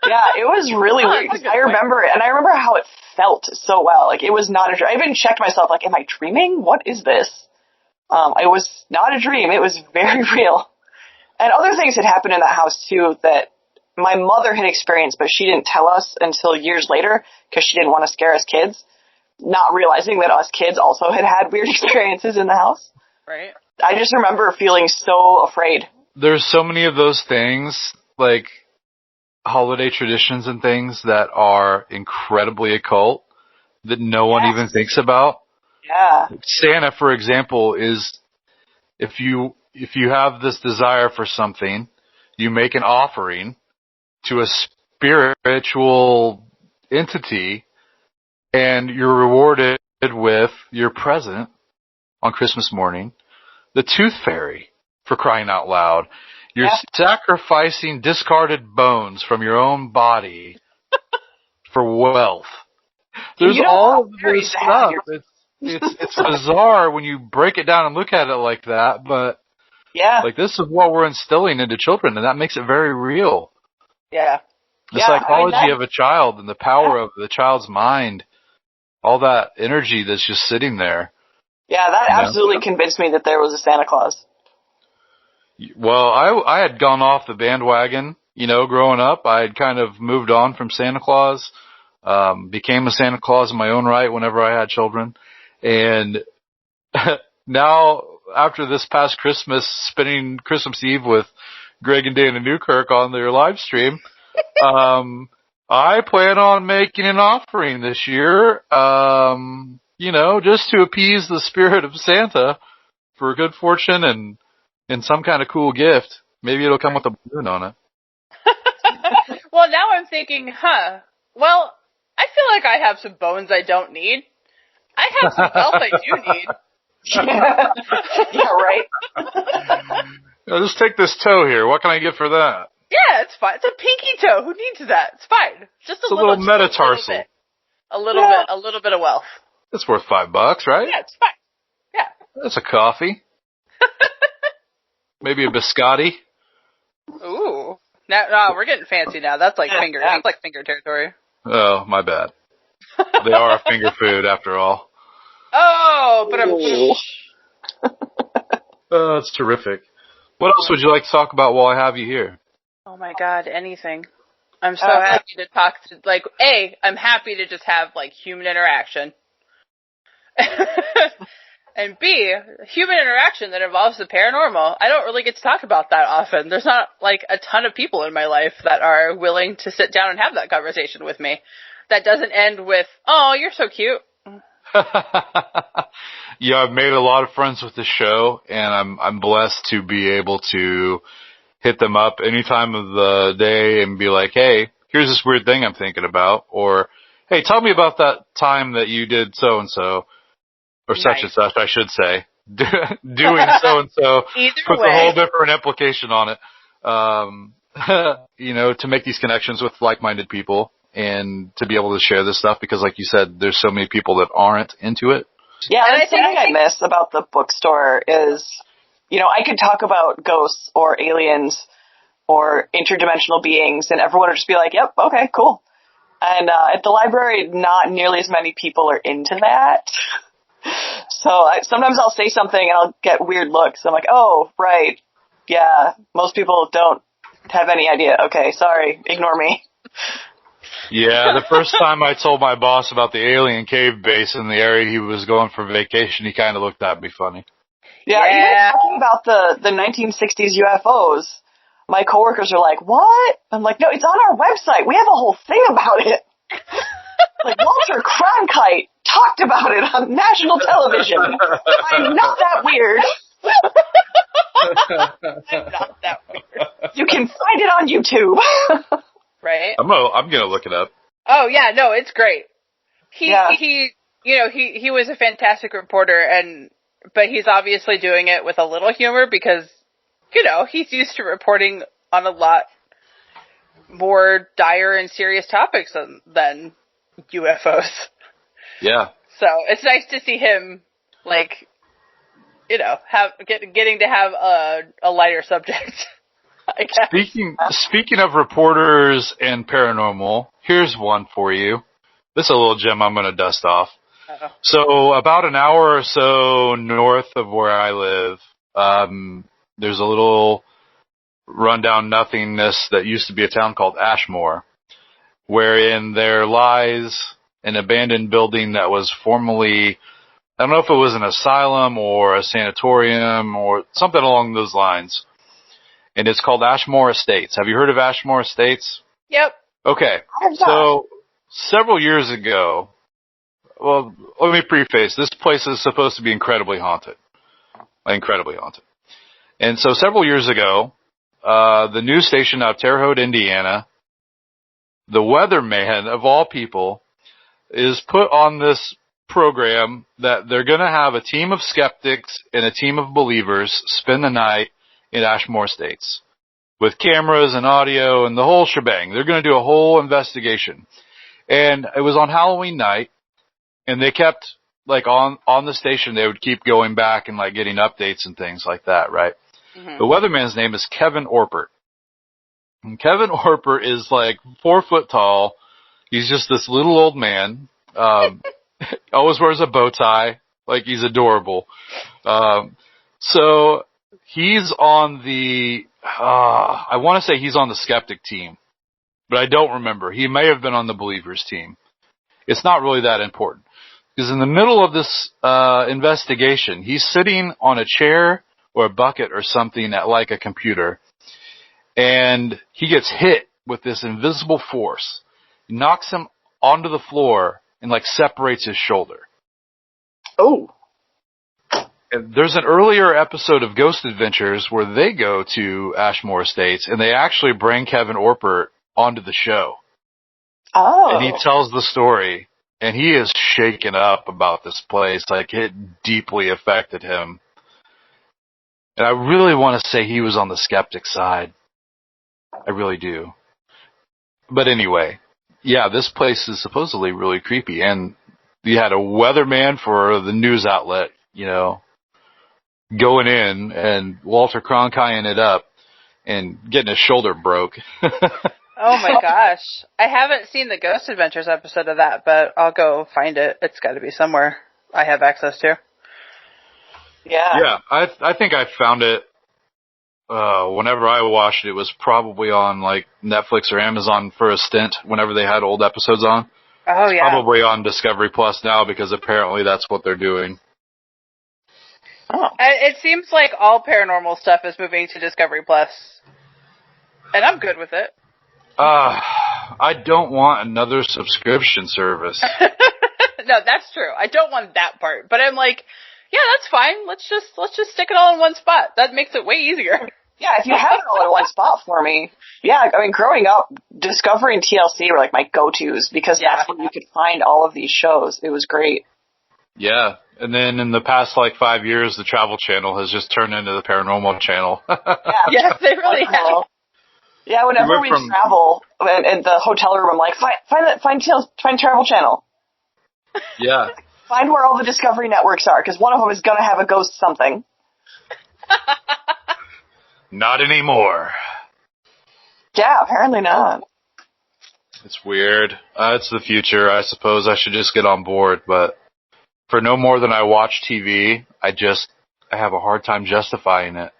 Yeah, it was really weird. I remember it, and I remember how it felt so well. Like, it was not a dream. I even checked myself, like, am I dreaming? What is this? It was not a dream. It was very real. And other things had happened in that house, too, that my mother had experienced, but she didn't tell us until years later, because she didn't want to scare us kids, not realizing that us kids also had weird experiences in the house. Right. I just remember feeling so afraid. There's so many of those things, like holiday traditions and things that are incredibly occult that no one even thinks about. Yeah. Santa, for example, is if you have this desire for something, you make an offering to a spiritual entity, and you're rewarded with your present on Christmas morning, the Tooth Fairy, for crying out loud. You're sacrificing discarded bones from your own body for wealth. There's all of this stuff. It's bizarre when you break it down and look at it like that, but like this is what we're instilling into children, and that makes it very real. Yeah. The psychology of a child and the power of the child's mind, all that energy that's just sitting there. Yeah, that absolutely convinced me that there was a Santa Claus. Well, I had gone off the bandwagon, growing up. I had kind of moved on from Santa Claus, became a Santa Claus in my own right whenever I had children. And now, after this past Christmas, spending Christmas Eve with Greg and Dana Newkirk on their live stream, I plan on making an offering this year, just to appease the spirit of Santa for good fortune and some kind of cool gift. Maybe it'll come with a balloon on it. Well, now I'm thinking, well, I feel like I have some bones I don't need. I have some wealth I do need. Yeah, right? Just take this toe here. What can I get for that? Yeah, it's fine. It's a pinky toe. Who needs that? It's fine. Just a little metatarsal. A little bit of wealth. It's worth $5, right? Yeah, it's fine. Yeah. That's a coffee. Maybe a biscotti. Ooh. No, we're getting fancy now. That's like finger. That's like finger territory. Oh, my bad. They are a finger food after all. Oh, but I'm. Oh, that's terrific. What else would you like to talk about while I have you here? Oh my God, anything. I'm so happy to talk to, I'm happy to just have, human interaction. And B, human interaction that involves the paranormal. I don't really get to talk about that often. There's not, a ton of people in my life that are willing to sit down and have that conversation with me. That doesn't end with, oh, you're so cute. Yeah, I've made a lot of friends with the show, and I'm blessed to be able to hit them up any time of the day and be like, hey, here's this weird thing I'm thinking about, or, hey, tell me about that time that you did so-and-so, or such and such, I should say. Doing so-and-so puts a whole different implication on it. To make these connections with like-minded people and to be able to share this stuff, because like you said, there's so many people that aren't into it. Yeah, and the thing I miss about the bookstore is, I could talk about ghosts or aliens or interdimensional beings, and everyone would just be like, yep, okay, cool. And at the library, not nearly as many people are into that. So sometimes I'll say something and I'll get weird looks. I'm like, oh, right. Yeah, most people don't have any idea. Okay, sorry, ignore me. Yeah, the first time I told my boss about the alien cave base in the area he was going for vacation, he kind of looked at me funny. Yeah, even talking about the 1960s UFOs, my coworkers are like, what? I'm like, no, it's on our website. We have a whole thing about it. Walter Cronkite talked about it on national television. I'm not that weird. I'm not that weird. You can find it on YouTube. Right? I'm gonna look it up. Oh yeah, no, it's great. He was a fantastic reporter, but he's obviously doing it with a little humor because, he's used to reporting on a lot more dire and serious topics than UFOs. Yeah. So it's nice to see him, getting to have a lighter subject. I guess. Speaking of reporters and paranormal, here's one for you. This is a little gem I'm going to dust off. Uh-oh. So about an hour or so north of where I live, there's a little rundown nothingness that used to be a town called Ashmore, wherein there lies an abandoned building that was formerly I don't know if it was an asylum or a sanatorium or something along those lines. And it's called Ashmore Estates. Have you heard of Ashmore Estates? Yep. Okay. So, several years ago, well, let me preface, this place is supposed to be incredibly haunted. Incredibly haunted. And so several years ago, the news station out of Terre Haute, Indiana, the weatherman, of all people, is put on this program that they're going to have a team of skeptics and a team of believers spend the night in Ashmore Estates with cameras and audio and the whole shebang. They're going to do a whole investigation. And it was on Halloween night, and they kept, like, on the station, they would keep going back and, like, getting updates and things like that, right? Mm-hmm. The weatherman's name is Kevin Orpert. And Kevin Orpert is, like, 4 foot tall. He's just this little old man. Always wears a bow tie. Like, he's adorable. So he's on the, I want to say he's on the skeptic team, but I don't remember. He may have been on the believers team. It's not really that important. Because in the middle of this investigation, he's sitting on a chair or a bucket or something at, like, a computer, and he gets hit with this invisible force. It knocks him onto the floor and, like, separates his shoulder. Oh. And there's an earlier episode of Ghost Adventures where they go to Ashmore Estates, and they actually bring Kevin Orpert onto the show. Oh. And he tells the story, and he is shaken up about this place. Like, it deeply affected him. And I really want to say he was on the skeptic side. I really do. But anyway, yeah, this place is supposedly really creepy. And you had a weatherman for the news outlet, you know, going in and Walter Cronkiteing it up and getting his shoulder broke. Oh my gosh. I haven't seen the Ghost Adventures episode of that, but I'll go find it. It's got to be somewhere I have access to. Yeah. Yeah, I think I found it whenever I watched it. It was probably on, like, Netflix or Amazon for a stint whenever they had old episodes on. Oh, it's yeah. Probably on Discovery Plus now because apparently that's what they're doing. Oh. It seems like all paranormal stuff is moving to Discovery Plus. And I'm good with it. I don't want another subscription service. No, that's true. I don't want that part. But I'm like, yeah, that's fine. Let's just stick it all in one spot. That makes it way easier. Yeah, if you have it all in one spot for me. Yeah, I mean, growing up, Discovery and TLC were like my go-tos because that's where you could find all of these shows. It was great. Yeah, and then in the past, like, 5 years, the Travel Channel has just turned into the Paranormal Channel. Yeah, yes, they really have. Yeah, whenever we travel in the hotel room, I'm like, find Travel Channel. Yeah. Find where all the Discovery networks are, because one of them is going to have a ghost something. Not anymore. Yeah, apparently not. It's weird. It's the future. I suppose I should just get on board, but for no more than I watch TV, I have a hard time justifying it.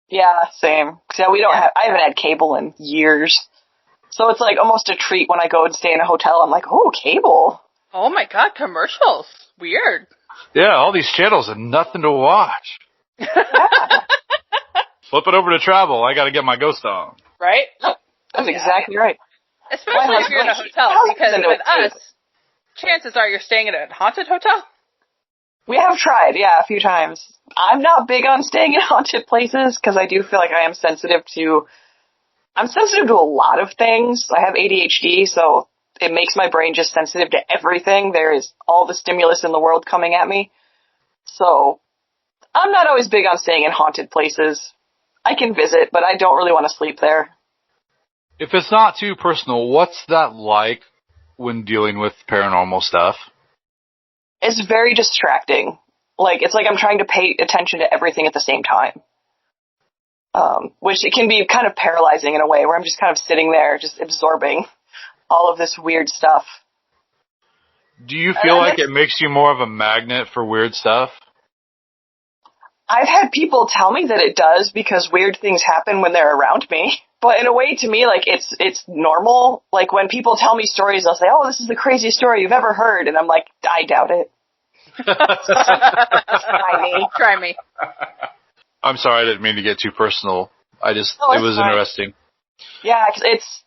Yeah, same. Yeah, I haven't had cable in years. So it's like almost a treat when I go and stay in a hotel. I'm like, oh, cable. Oh my god, commercials. Weird. Yeah, all these channels and nothing to watch. Yeah. Flip it over to travel. I got to get my ghost on. Right? That's exactly right. Especially if you're in a hotel, because with us, chances are you're staying in a haunted hotel. We have tried, yeah, a few times. I'm not big on staying in haunted places because I do feel like I'm sensitive to a lot of things. I have ADHD, so it makes my brain just sensitive to everything. There is all the stimulus in the world coming at me. So I'm not always big on staying in haunted places. I can visit, but I don't really want to sleep there. If it's not too personal, what's that like when dealing with paranormal stuff? It's very distracting. It's like I'm trying to pay attention to everything at the same time. Which it can be kind of paralyzing in a way where I'm just kind of sitting there just absorbing all of this weird stuff. Do you feel like it makes you more of a magnet for weird stuff? I've had people tell me that it does because weird things happen when they're around me. But in a way, to me, it's normal. Like, when people tell me stories, they'll say, oh, this is the craziest story you've ever heard. And I'm like, I doubt it. Try me. I'm sorry, I didn't mean to get too personal. It was fine. Interesting. Yeah, it's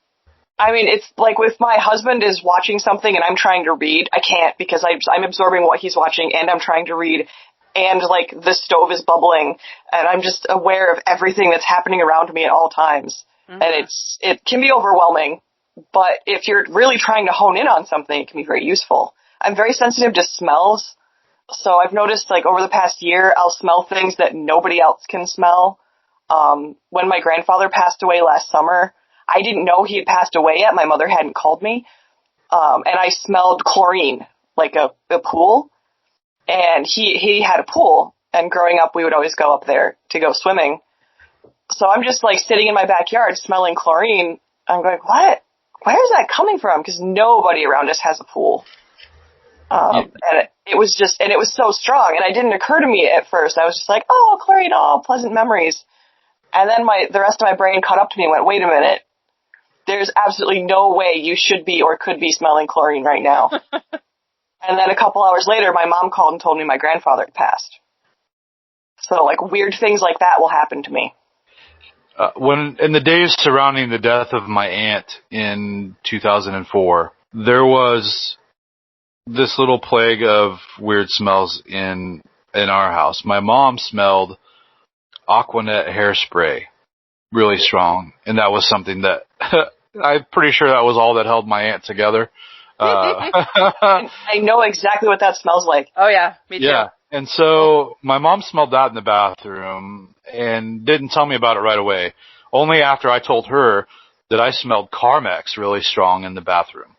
like if my husband is watching something and I'm trying to read, I can't because I'm absorbing what he's watching and I'm trying to read, and like the stove is bubbling and I'm just aware of everything that's happening around me at all times. Mm-hmm. And it can be overwhelming, but if you're really trying to hone in on something, it can be very useful. I'm very sensitive to smells, so I've noticed like over the past year, I'll smell things that nobody else can smell. When my grandfather passed away last summer, I didn't know he had passed away yet. My mother hadn't called me. And I smelled chlorine, like a pool. And he had a pool. And growing up, we would always go up there to go swimming. So I'm just like sitting in my backyard smelling chlorine. I'm going, what? Where is that coming from? Because nobody around us has a pool. And it was so strong. And it didn't occur to me at first. I was just like, oh, chlorine, oh, pleasant memories. And then the rest of my brain caught up to me and went, wait a minute. There's absolutely no way you should be or could be smelling chlorine right now. And then a couple hours later, my mom called and told me my grandfather had passed. So, like, weird things like that will happen to me. When in the days surrounding the death of my aunt in 2004, there was this little plague of weird smells in our house. My mom smelled Aquanet hairspray really strong, and that was something that I'm pretty sure that was all that held my aunt together. I know exactly what that smells like. Oh yeah, me too. Yeah, and so my mom smelled that in the bathroom and didn't tell me about it right away. Only after I told her that I smelled Carmex really strong in the bathroom.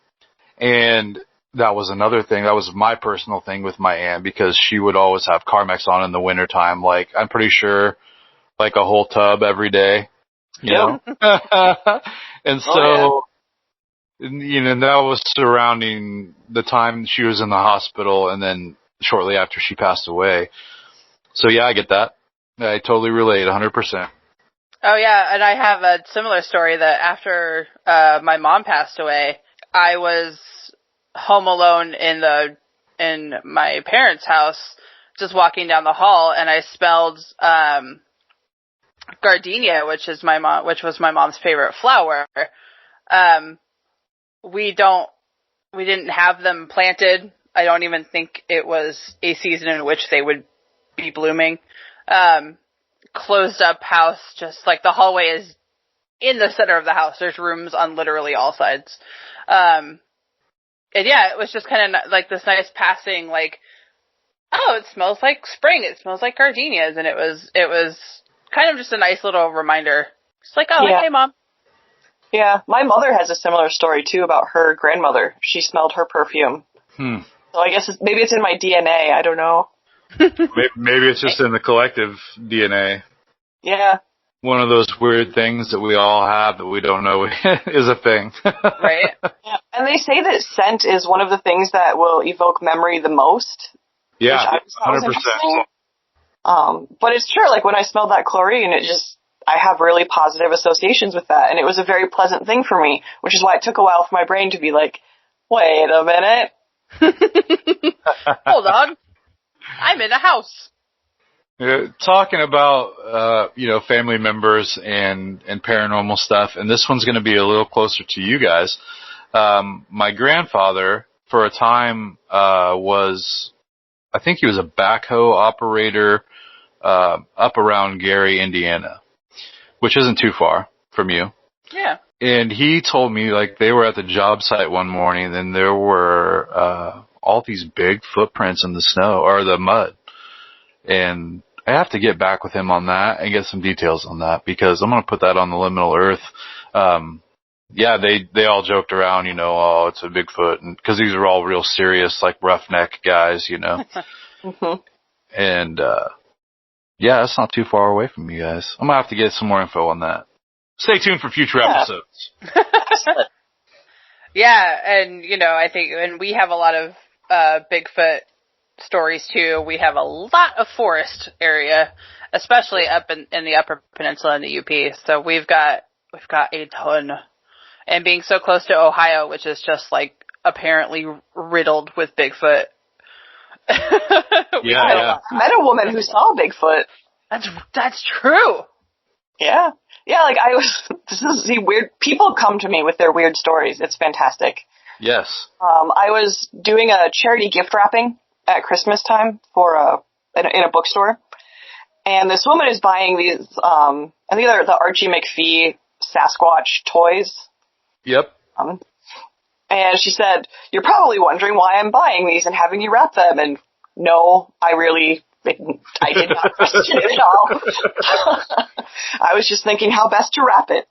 And that was another thing. That was my personal thing with my aunt, because she would always have Carmex on in the wintertime. Like, I'm pretty sure, like a whole tub every day. You know? And so, you know, that was surrounding the time she was in the hospital and then shortly after she passed away. So yeah, I get that. I totally relate 100%. Oh yeah, and I have a similar story that after my mom passed away, I was home alone in my parents' house, just walking down the hall, and I smelled gardenia, which was my mom's favorite flower. We didn't have them planted. I don't even think it was a season in which they would be blooming. Closed up house, just like the hallway is in the center of the house. There's rooms on literally all sides. And yeah, it was just kind of like this nice passing, like, oh, it smells like spring. It smells like gardenias. And it was kind of just a nice little reminder. It's like, oh, yeah. Hey, Mom. Yeah, my mother has a similar story, too, about her grandmother. She smelled her perfume. So I guess maybe it's in my DNA. I don't know. Maybe it's just in the collective DNA. Yeah. One of those weird things that we all have that we don't know is a thing. Right. Yeah. And they say that scent is one of the things that will evoke memory the most. Yeah, 100%. But it's true, like when I smelled that chlorine, I have really positive associations with that. And it was a very pleasant thing for me, which is why it took a while for my brain to be like, wait a minute. Hold on. I'm in a house. Talking about, family members and paranormal stuff, and this one's going to be a little closer to you guys. My grandfather, for a time, I think he was a backhoe operator, up around Gary, Indiana, which isn't too far from you. Yeah. And he told me, like, they were at the job site one morning, and there were, all these big footprints in the snow, or the mud. And I have to get back with him on that and get some details on that, because I'm going to put that on the liminal earth. Yeah, they all joked around, oh, it's a Bigfoot, and because these are all real serious, like, roughneck guys, Mm-hmm. And, yeah, that's not too far away from you guys. I'm going to have to get some more info on that. Stay tuned for future episodes. Yeah, and, I think, and we have a lot of Bigfoot stories too. We have a lot of forest area, especially up in the Upper Peninsula and the UP. So we've got a ton. And being so close to Ohio, which is just like apparently riddled with Bigfoot, Yeah. I met a woman who saw Bigfoot. That's true. Yeah. Yeah, like weird. People come to me with their weird stories. It's fantastic. Yes. I was doing a charity gift wrapping at Christmas time in a bookstore. And this woman is buying these, I think they're the Archie McPhee Sasquatch toys. Yep. And she said, "You're probably wondering why I'm buying these and having you wrap them." And no, I did not question it at all. I was just thinking how best to wrap it.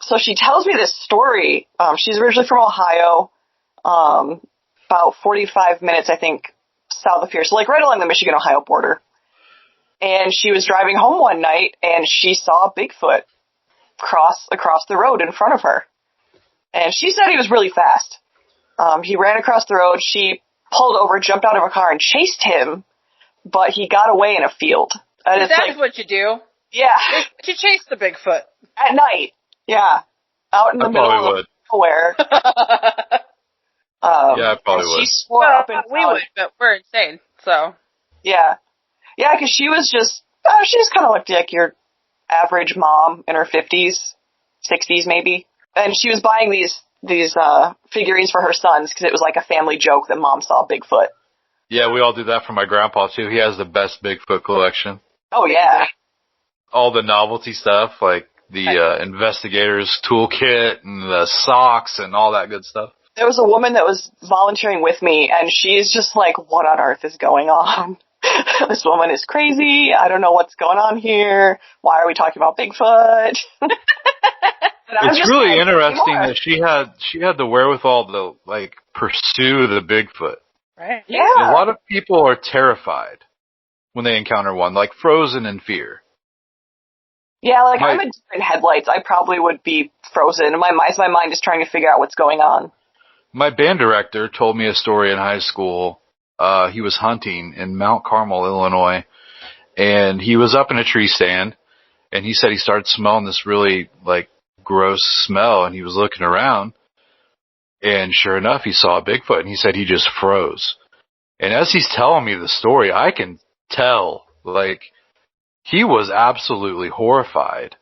So she tells me this story. She's originally from Ohio, about 45 minutes, I think, south of here. So like right along the Michigan-Ohio border. And she was driving home one night and she saw Bigfoot cross across the road in front of her. And she said he was really fast. He ran across the road. She pulled over, jumped out of a car, and chased him, but he got away in a field. And That's what you do. Yeah. You chase the Bigfoot. At night. Yeah. Out in the middle of nowhere. Yeah, I probably would. She swore up and we would, but we're insane, so. Yeah. Yeah, because she was just kind of looked like your average mom in her 50s, 60s maybe. And she was buying these figurines for her sons because it was like a family joke that mom saw Bigfoot. Yeah, we all do that for my grandpa, too. He has the best Bigfoot collection. Oh, yeah. All the novelty stuff, like the investigator's toolkit and the socks and all that good stuff. There was a woman that was volunteering with me, and she's just like, what on earth is going on? This woman is crazy. I don't know what's going on here. Why are we talking about Bigfoot? It's really interesting that she had the wherewithal to like pursue the Bigfoot. Right. Yeah. A lot of people are terrified when they encounter one, like frozen in fear. Yeah, like I'm a deer in headlights. I probably would be frozen. My mind is trying to figure out what's going on. My band director told me a story in high school. He was hunting in Mount Carmel, Illinois, and he was up in a tree stand, and he said he started smelling this really like gross smell, and he was looking around, and sure enough, he saw a Bigfoot, and he said he just froze. And as he's telling me the story, I can tell, like, he was absolutely horrified.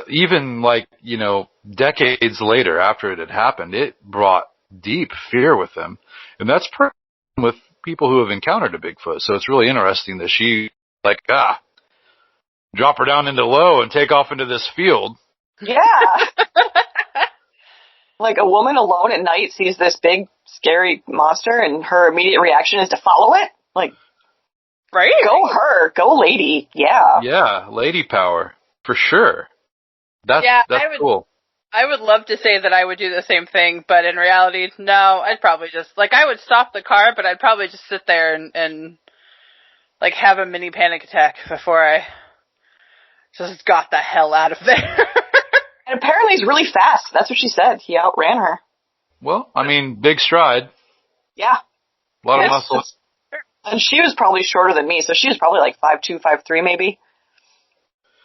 Even, like, you know, decades later after it had happened, it brought deep fear with him. And that's with people who have encountered a Bigfoot. So it's really interesting that she, like, drop her down into low and take off into this field. Yeah. Like a woman alone at night sees this big, scary monster, and her immediate reaction is to follow it? Like, right? Go her. Go lady. Yeah. Yeah, lady power. For sure. That's cool. I would love to say that I would do the same thing, but in reality, no, I'd probably just, like, I would stop the car, but I'd probably just sit there and like, have a mini panic attack before I just got the hell out of there. And apparently he's really fast. That's what she said. He outran her. Well, I mean, big stride. Yeah. A lot of muscle. And she was probably shorter than me, so she was probably like 5'2", 5'3", maybe.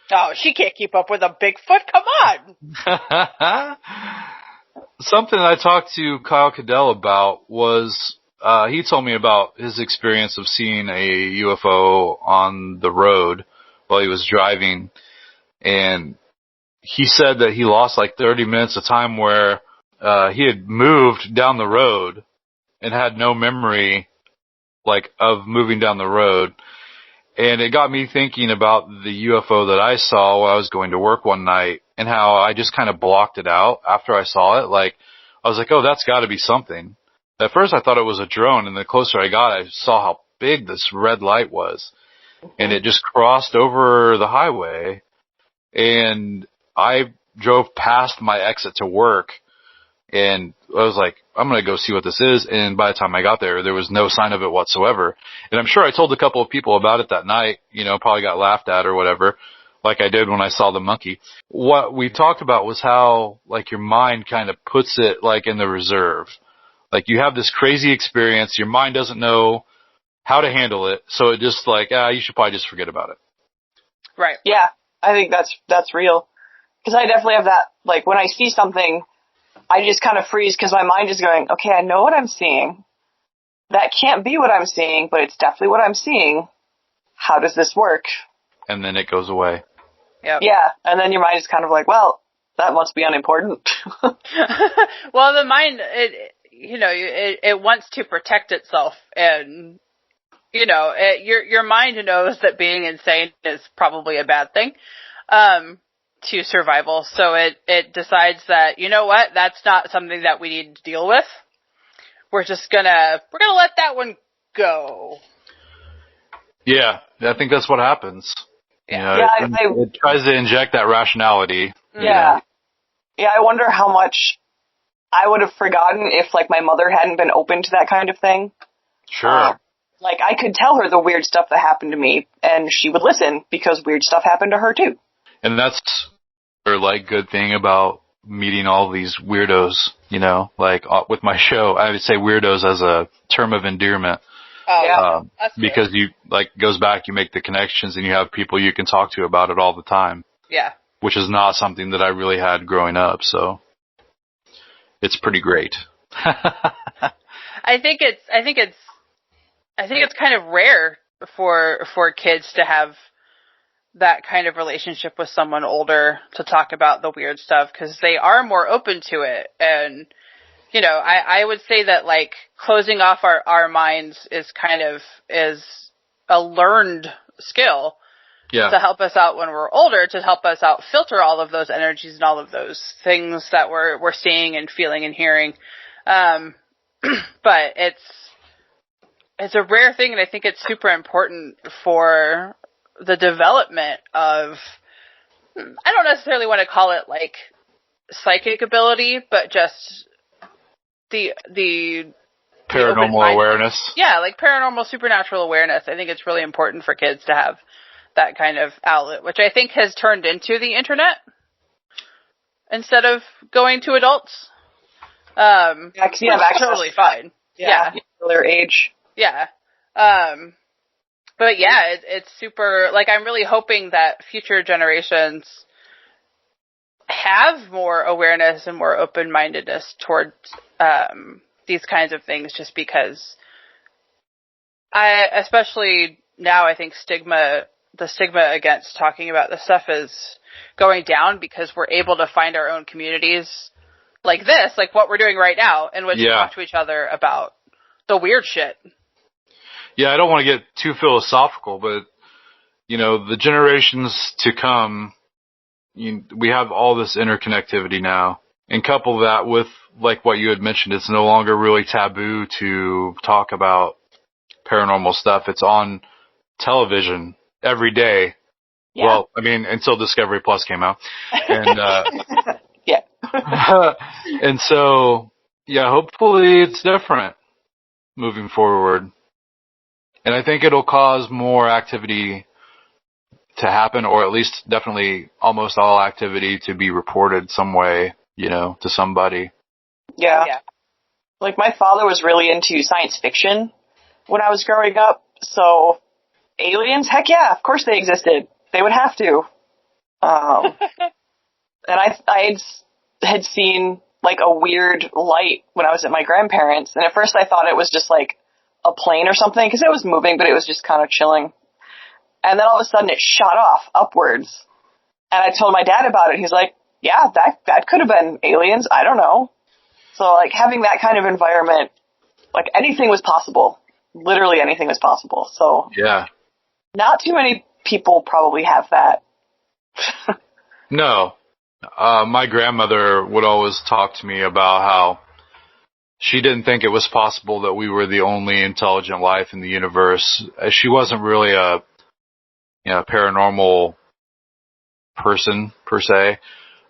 Oh, she can't keep up with a Bigfoot. Come on. Something I talked to Kyle Cadell about was, he told me about his experience of seeing a UFO on the road while he was driving. And he said that he lost like 30 minutes of time where, he had moved down the road and had no memory, like, of moving down the road. And it got me thinking about the UFO that I saw while I was going to work one night and how I just kind of blocked it out after I saw it. Like, I was like, oh, that's got to be something. At first I thought it was a drone, and the closer I got, I saw how big this red light was. And it just crossed over the highway, and I drove past my exit to work, and I was like, I'm going to go see what this is. And by the time I got there, there was no sign of it whatsoever. And I'm sure I told a couple of people about it that night, you know, probably got laughed at or whatever, like I did when I saw the monkey. What we talked about was how, like, your mind kind of puts it, like, in the reserve. Like, you have this crazy experience, your mind doesn't know how to handle it, so it just, like, you should probably just forget about it. Right. Yeah, I think that's real. Because I definitely have that, like, when I see something, I just kind of freeze because my mind is going, okay, I know what I'm seeing. that can't be what I'm seeing, but it's definitely what I'm seeing. How does this work? And then it goes away. Yep. Yeah, and then your mind is kind of like, well, that must be unimportant. Well, the mind, it wants to protect itself, and your mind knows that being insane is probably a bad thing to survival. So it decides that, you know what, that's not something that we need to deal with. We're gonna let that one go. Yeah, I think that's what happens. Yeah, it tries to inject that rationality. Yeah. Yeah, I wonder how much I would have forgotten if, like, my mother hadn't been open to that kind of thing. Sure. Like, I could tell her the weird stuff that happened to me, and she would listen, because weird stuff happened to her, too. And that's the, good thing about meeting all these weirdos, with my show. I would say weirdos as a term of endearment. Oh, yeah. Because you, goes back, you make the connections, and you have people you can talk to about it all the time. Yeah. Which is not something that I really had growing up, so it's pretty great. I think it's kind of rare for kids to have that kind of relationship with someone older to talk about the weird stuff, because they are more open to it. And I would say that, closing off our minds is a learned skill. Yeah. To help us out when we're older, to help us out filter all of those energies and all of those things that we're seeing and feeling and hearing. But it's a rare thing, and I think it's super important for the development of, I don't necessarily want to call it psychic ability, but just the paranormal awareness. Yeah, paranormal supernatural awareness. I think it's really important for kids to have that kind of outlet, which I think has turned into the internet instead of going to adults. Because you have access. Totally fine. Yeah. Their age. Yeah. But yeah, it's super, I'm really hoping that future generations have more awareness and more open-mindedness towards these kinds of things, just because especially now, I think the stigma against talking about this stuff is going down, because we're able to find our own communities like this, like what we're doing right now, in which we talk to each other about the weird shit. Yeah, I don't want to get too philosophical, but, the generations to come, we have all this interconnectivity now. And couple that with, what you had mentioned, it's no longer really taboo to talk about paranormal stuff. It's on television every day. Yeah. Well, until Discovery Plus came out. And, yeah. And so, hopefully it's different moving forward. And I think it'll cause more activity to happen, or at least definitely almost all activity to be reported some way, to somebody. Yeah. My father was really into science fiction when I was growing up, so aliens, heck yeah, of course they existed. They would have to. And I had seen, a weird light when I was at my grandparents', and at first I thought it was just, a plane or something, because it was moving, but it was just kind of chilling. And then all of a sudden it shot off upwards. And I told my dad about it. He's like, yeah, that could have been aliens. I don't know. So, having that kind of environment, anything was possible. Literally anything was possible. So, yeah. Not too many people probably have that. No. My grandmother would always talk to me about how she didn't think it was possible that we were the only intelligent life in the universe. She wasn't really a paranormal person, per se.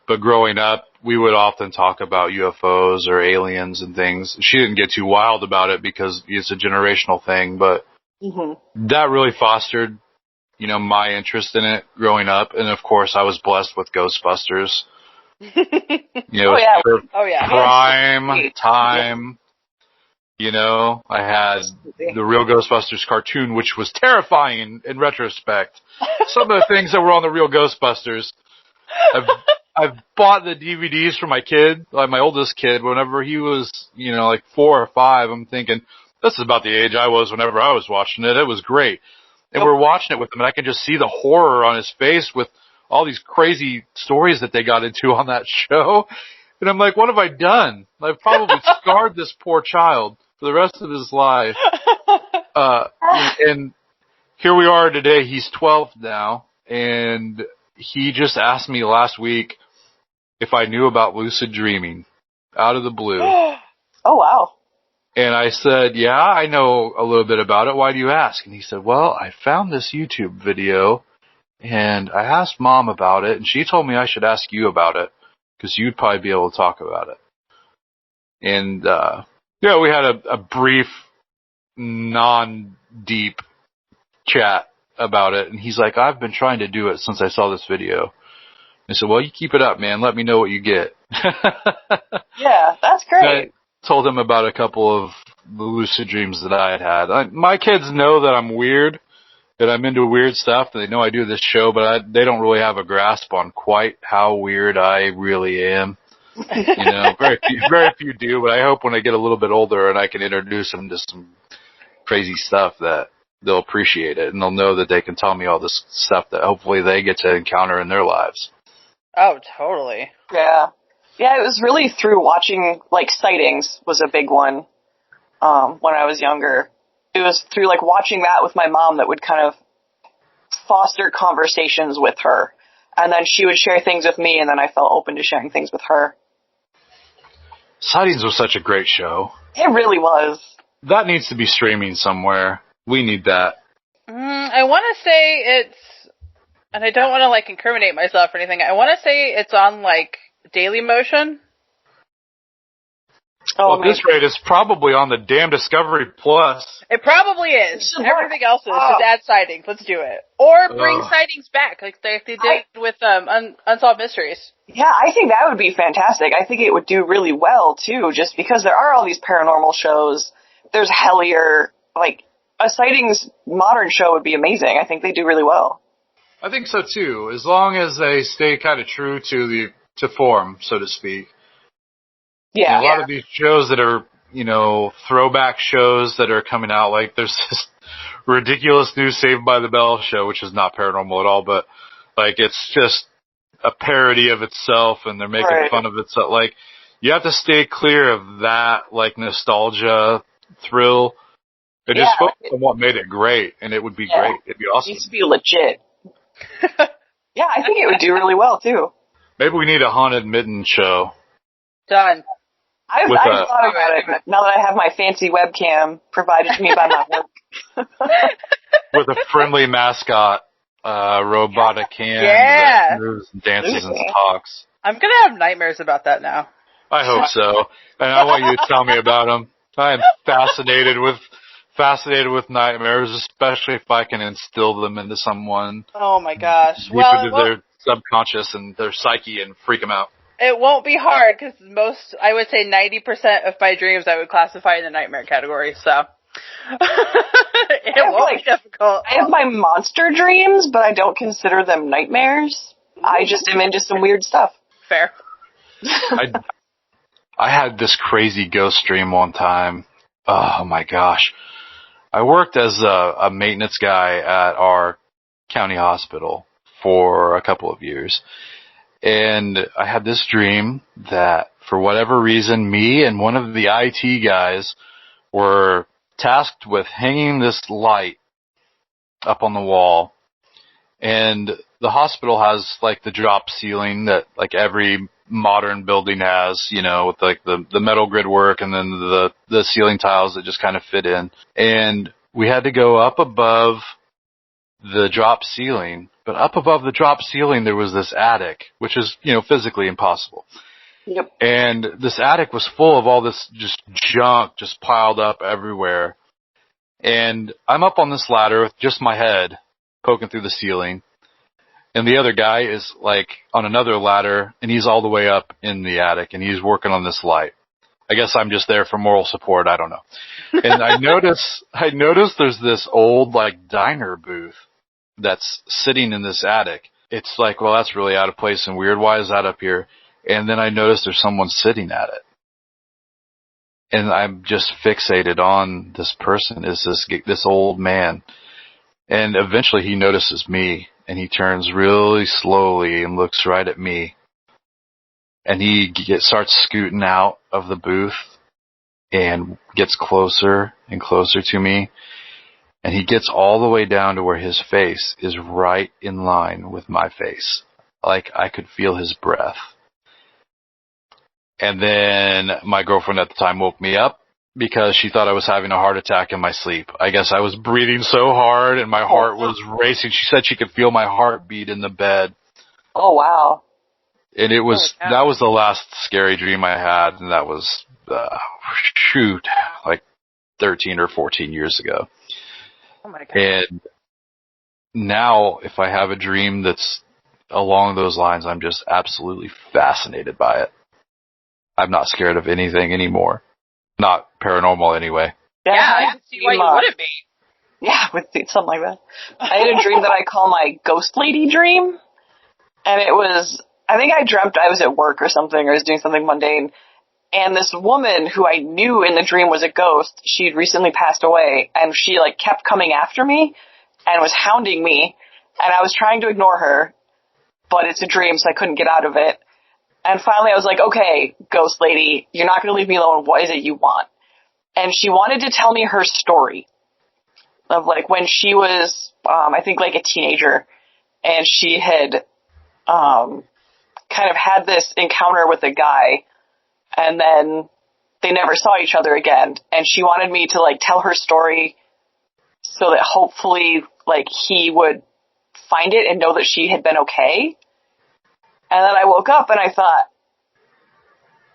But growing up, we would often talk about UFOs or aliens and things. She didn't get too wild about it because it's a generational thing, but that really fostered, my interest in it growing up. And of course, I was blessed with Ghostbusters. Prime time. I had the real Ghostbusters cartoon, which was terrifying in retrospect. Some of the things that were on the real Ghostbusters. I've bought the DVDs for my kid, my oldest kid, whenever he was, 4 or 5. I'm thinking, This is about the age I was whenever I was watching it. It was great. And we're watching it with him, and I can just see the horror on his face with all these crazy stories that they got into on that show. And I'm like, what have I done? I've probably scarred this poor child for the rest of his life. And here we are today. He's 12 now, and he just asked me last week if I knew about lucid dreaming out of the blue. Oh, wow. And I said, yeah, I know a little bit about it. Why do you ask? And he said, well, I found this YouTube video, and I asked Mom about it, and she told me I should ask you about it, because you'd probably be able to talk about it. And, yeah, we had a brief, non-deep chat about it, and he's like, I've been trying to do it since I saw this video. I said, well, you keep it up, man. Let me know what you get. Yeah, that's great. I told him about a couple of lucid dreams that I had. My kids know that I'm weird, that I'm into weird stuff. They know I do this show, but they don't really have a grasp on quite how weird I really am. You know, very few do, but I hope when I get a little bit older and I can introduce them to some crazy stuff that they'll appreciate it, and they'll know that they can tell me all this stuff that hopefully they get to encounter in their lives. Oh, totally. Yeah. Yeah, it was really through watching, like, sightings was a big one when I was younger. It was through, like, watching that with my mom that would kind of foster conversations with her. And then she would share things with me, and then I felt open to sharing things with her. Sightings was such a great show. It really was. That needs to be streaming somewhere. We need that. I want to say it's, and I don't want to, like, incriminate myself or anything. I want to say it's on, like, Daily Motion. Oh, well, at this rate, it's probably on the damn Discovery Plus. It probably is. Everything else is. Just add sightings. Let's do it. Or bring sightings back, like they did with Unsolved Mysteries. Yeah, I think that would be fantastic. I think it would do really well, too, just because there are all these paranormal shows. There's Hellier. Like, a sightings modern show would be amazing. I think they do really well. I think so, too, as long as they stay kind of true to form, so to speak. Yeah. And a lot of these shows that are, you know, throwback shows that are coming out, like there's this ridiculous new Saved by the Bell show, which is not paranormal at all, but like it's just a parody of itself, and they're making fun of itself. Like, you have to stay clear of that, like, nostalgia thrill. And just focus on what made it great, and it would be great. It'd be awesome. It needs to be legit. Yeah, I think it would do really well, too. Maybe we need a Haunted Mitten show. Done. I've thought about it now that I have my fancy webcam provided to me by my work. With a friendly mascot, robotic hand that moves and dances and talks. I'm going to have nightmares about that now. I hope so. And I want you to tell me about them. I am fascinated with nightmares, especially if I can instill them into someone. Oh my gosh. Deep into their subconscious and their psyche and freak them out. It won't be hard because I would say 90% of my dreams I would classify in the nightmare category, so. It won't be difficult. I have my monster dreams, but I don't consider them nightmares. I just am into some weird stuff. Fair. I had this crazy ghost dream one time. Oh my gosh. I worked as a maintenance guy at our county hospital for a couple of years. And I had this dream that, for whatever reason, me and one of the IT guys were tasked with hanging this light up on the wall. And the hospital has, like, the drop ceiling that, like, every modern building has, you know, with, like, the metal grid work and then the ceiling tiles that just kind of fit in. And we had to go up above the drop ceiling. But up above the drop ceiling, there was this attic, which is, you know, physically impossible. Yep. And this attic was full of all this just junk just piled up everywhere. And I'm up on this ladder with just my head poking through the ceiling. And the other guy is, like, on another ladder, and he's all the way up in the attic, and he's working on this light. I guess I'm just there for moral support. I don't know. And I notice there's this old, like, diner booth that's sitting in this attic. It's like, well, that's really out of place and weird. Why is that up here? And then I notice there's someone sitting at it. And I'm just fixated on this person, is this old man. And eventually he notices me, and he turns really slowly and looks right at me. And he starts scooting out of the booth and gets closer and closer to me. And he gets all the way down to where his face is right in line with my face. Like I could feel his breath. And then my girlfriend at the time woke me up because she thought I was having a heart attack in my sleep. I guess I was breathing so hard and my heart was racing. She said she could feel my heartbeat in the bed. Oh, wow. And that was the last scary dream I had, and that was, like 13 or 14 years ago. Oh my God. And now, if I have a dream that's along those lines, I'm just absolutely fascinated by it. I'm not scared of anything anymore. Not paranormal anyway. Yeah, I can see why you wouldn't be. Yeah, with something like that. I had a dream that I call my ghost lady dream. And it was, I think I dreamt I was at work or something, or was doing something mundane. And this woman who I knew in the dream was a ghost, she'd recently passed away, and she like kept coming after me and was hounding me. And I was trying to ignore her, but it's a dream, so I couldn't get out of it. And finally I was like, okay, ghost lady, you're not going to leave me alone. What is it you want? And she wanted to tell me her story of like when she was, I think like a teenager, and she had kind of had this encounter with a guy, and then they never saw each other again. And she wanted me to like tell her story so that hopefully like he would find it and know that she had been okay. And then I woke up and I thought,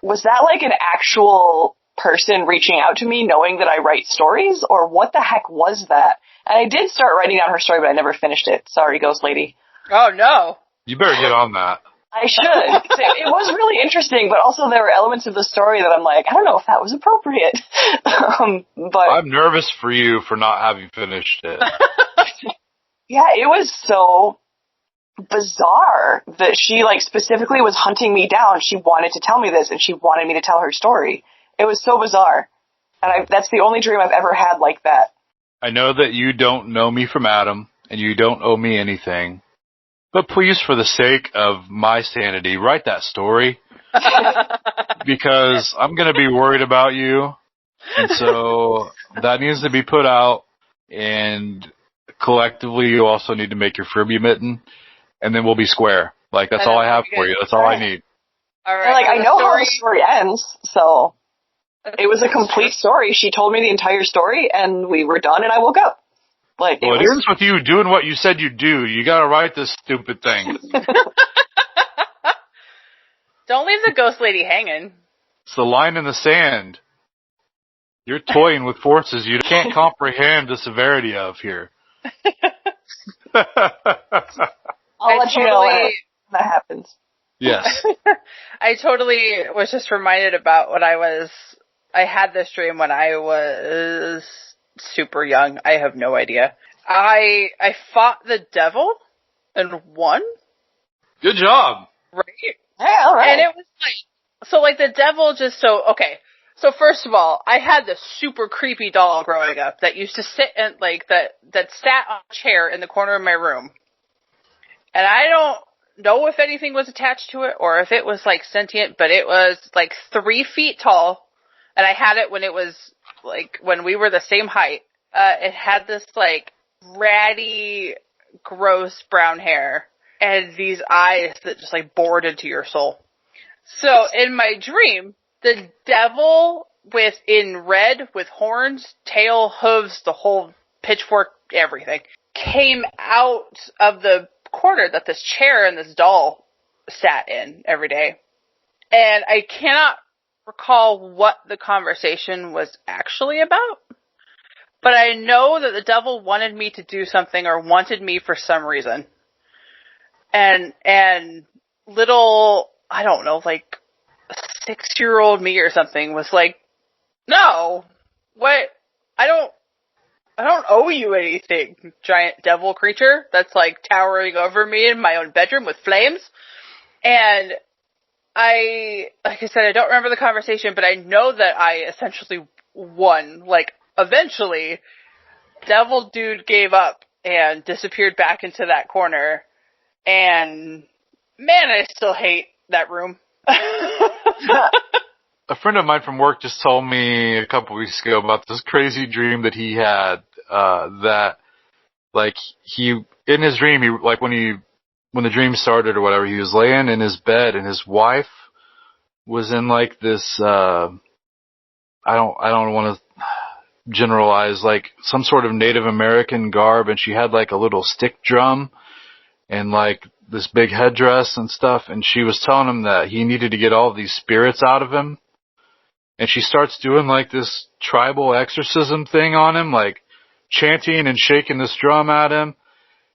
was that like an actual person reaching out to me knowing that I write stories, or what the heck was that? And I did start writing down her story, but I never finished it. Sorry, ghost lady. Oh no. You better get on that. I should. It was really interesting, but also there were elements of the story that I'm like, I don't know if that was appropriate. But I'm nervous for you for not having finished it. Yeah, it was so bizarre that she like specifically was hunting me down. She wanted to tell me this, and she wanted me to tell her story. It was so bizarre. And that's the only dream I've ever had like that. I know that you don't know me from Adam, and you don't owe me anything. But please, for the sake of my sanity, write that story. Because I'm going to be worried about you. And so that needs to be put out. And collectively, you also need to make your Furby mitten. And then we'll be square. Like, that's all I have for you. That's all I need. All right. Like, I know how the story ends, so it was a complete story. She told me the entire story, and we were done, and I woke up. Like, well, it ends with you doing what you said you'd do. You gotta write this stupid thing. Don't leave the ghost lady hanging. It's the line in the sand. You're toying with forces you can't comprehend the severity of here. I'll let you know when that happens. Yes. I totally was just reminded about when I had this dream when I was super young. I have no idea. I fought the devil and won. Good job. Right? Yeah, all right. And it was like, so like the devil just okay. So first of all, I had this super creepy doll growing up that used to sit and like that sat on a chair in the corner of my room. And I don't know if anything was attached to it or if it was like sentient, but it was like 3 feet tall. And I had it when it was like, when we were the same height. It had this like ratty, gross brown hair and these eyes that just like bored into your soul. So in my dream, the devil in red with horns, tail, hooves, the whole pitchfork, everything, came out of the corner that this chair and this doll sat in every day. And I cannot recall what the conversation was actually about, but I know that the devil wanted me to do something or wanted me for some reason. And little, I don't know, like 6-year-old me or something was like, no, what? I don't owe you anything, giant devil creature that's like towering over me in my own bedroom with flames. And like I said, I don't remember the conversation, but I know that I essentially won. Like, eventually, Devil Dude gave up and disappeared back into that corner. And, man, I still hate that room. A friend of mine from work just told me a couple weeks ago about this crazy dream that he had, that, like, in his dream, when the dream started or whatever, he was laying in his bed and his wife was in, like, this, I don't want to generalize, like, some sort of Native American garb, and she had, like, a little stick drum and, like, this big headdress and stuff, and she was telling him that he needed to get all of these spirits out of him. And she starts doing, like, this tribal exorcism thing on him, like, chanting and shaking this drum at him.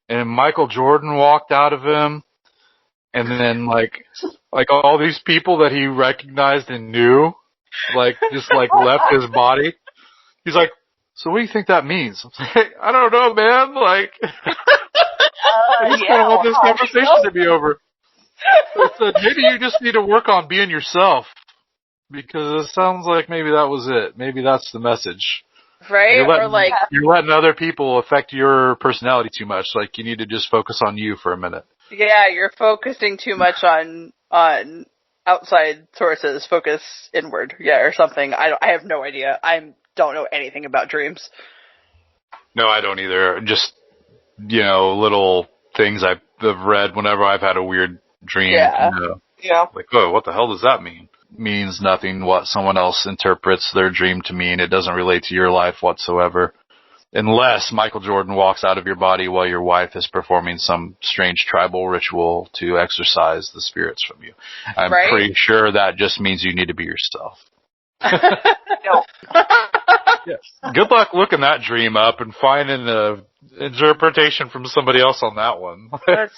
And Michael Jordan walked out of him. And then, like all these people that he recognized and knew, like, just, like, left his body. He's like, so what do you think that means? I'm like, hey, I don't know, man. Like, I just kind of want this conversation to be over. So I said, maybe you just need to work on being yourself. Because it sounds like maybe that was it. Maybe that's the message. Right? You're letting other people affect your personality too much. Like, you need to just focus on you for a minute. Yeah, you're focusing too much on outside sources. Focus inward. Yeah, or something. I have no idea. I don't know anything about dreams. No, I don't either. Just, little things I've read whenever I've had a weird dream. Yeah. Yeah. Like, oh, what the hell does that mean? Means nothing what someone else interprets their dream to mean. It doesn't relate to your life whatsoever. Unless Michael Jordan walks out of your body while your wife is performing some strange tribal ritual to exorcise the spirits from you. I'm pretty sure that just means you need to be yourself. No. Yes. Good luck looking that dream up and finding the interpretation from somebody else on that one.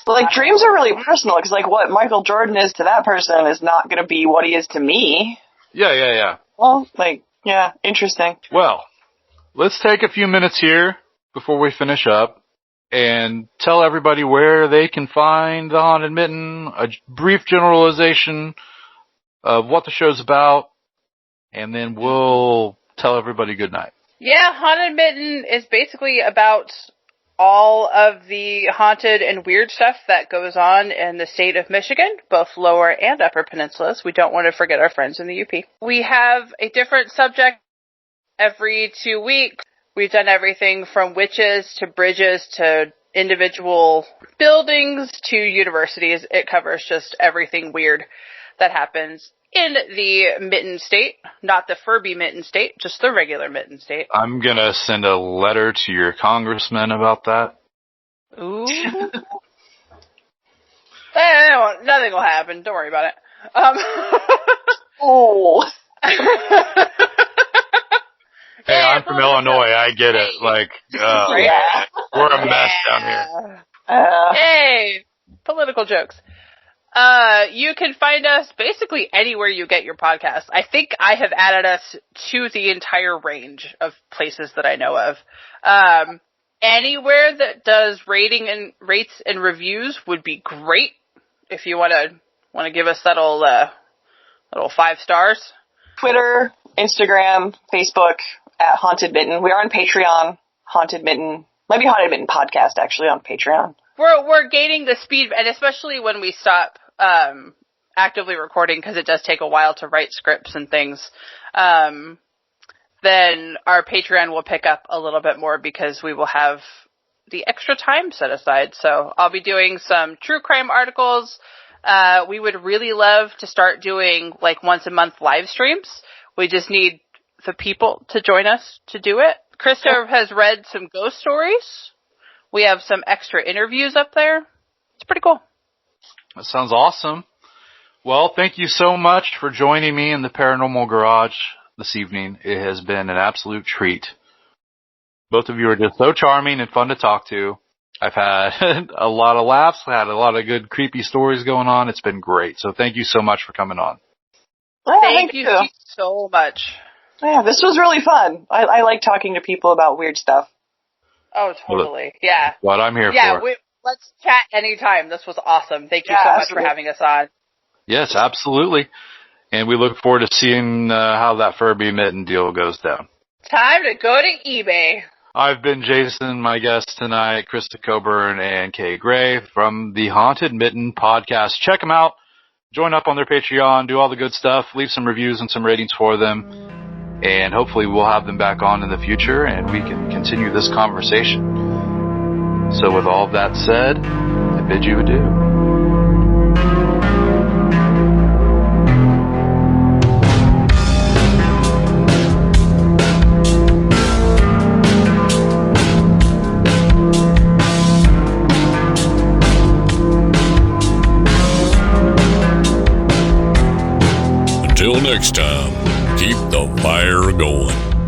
Like, dreams are really personal, because, like, what Michael Jordan is to that person is not going to be what he is to me. Yeah. Well, like, yeah, interesting. Well, let's take a few minutes here before we finish up and tell everybody where they can find the Haunted Mitten, a brief generalization of what the show's about, and then we'll tell everybody good night. Yeah, Haunted Mitten is basically about all of the haunted and weird stuff that goes on in the state of Michigan, both lower and upper peninsulas. We don't want to forget our friends in the UP. We have a different subject every 2 weeks. We've done everything from witches to bridges to individual buildings to universities. It covers just everything weird that happens in the Mitten State, not the Furby Mitten State, just the regular Mitten State. I'm going to send a letter to your congressman about that. Ooh. Nothing will happen. Don't worry about it. Oh. Hey, I'm from Illinois. I get it. Like, Yeah. we're a mess down here. Hey, political jokes. You can find us basically anywhere you get your podcasts. I think I have added us to the entire range of places that I know of. Anywhere that does rates and reviews would be great. If you want to give us that little 5 stars. Twitter, Instagram, Facebook at Haunted Mitten. We are on Patreon. Haunted Mitten, maybe Haunted Mitten Podcast actually on Patreon. We're gaining the speed, and especially when we stop actively recording, because it does take a while to write scripts and things, then our Patreon will pick up a little bit more because we will have the extra time set aside. So I'll be doing some true crime articles. We would really love to start doing like once a month live streams. We just need the people to join us to do it. Krista has read some ghost stories. We have some extra interviews up there. It's pretty cool. That sounds awesome. Well, thank you so much for joining me in the Paranormal Garage this evening. It has been an absolute treat. Both of you are just so charming and fun to talk to. I've had a lot of laughs. I had a lot of good creepy stories going on. It's been great. So thank you so much for coming on. Well, thank you so much. Yeah, this was really fun. I like talking to people about weird stuff. Oh, totally. Yeah. What I'm here for. Yeah, let's chat anytime. This was awesome. Thank you so much for having us on. Yes, absolutely. And we look forward to seeing how that Furby mitten deal goes down. Time to go to eBay. I've been Jason, my guests tonight, Krista Coburn and Kay Gray from the Haunted Mitten Podcast. Check them out. Join up on their Patreon. Do all the good stuff. Leave some reviews and some ratings for them. And hopefully we'll have them back on in the future and we can continue this conversation. So with all of that said, I bid you adieu. Until next time, keep the fire going.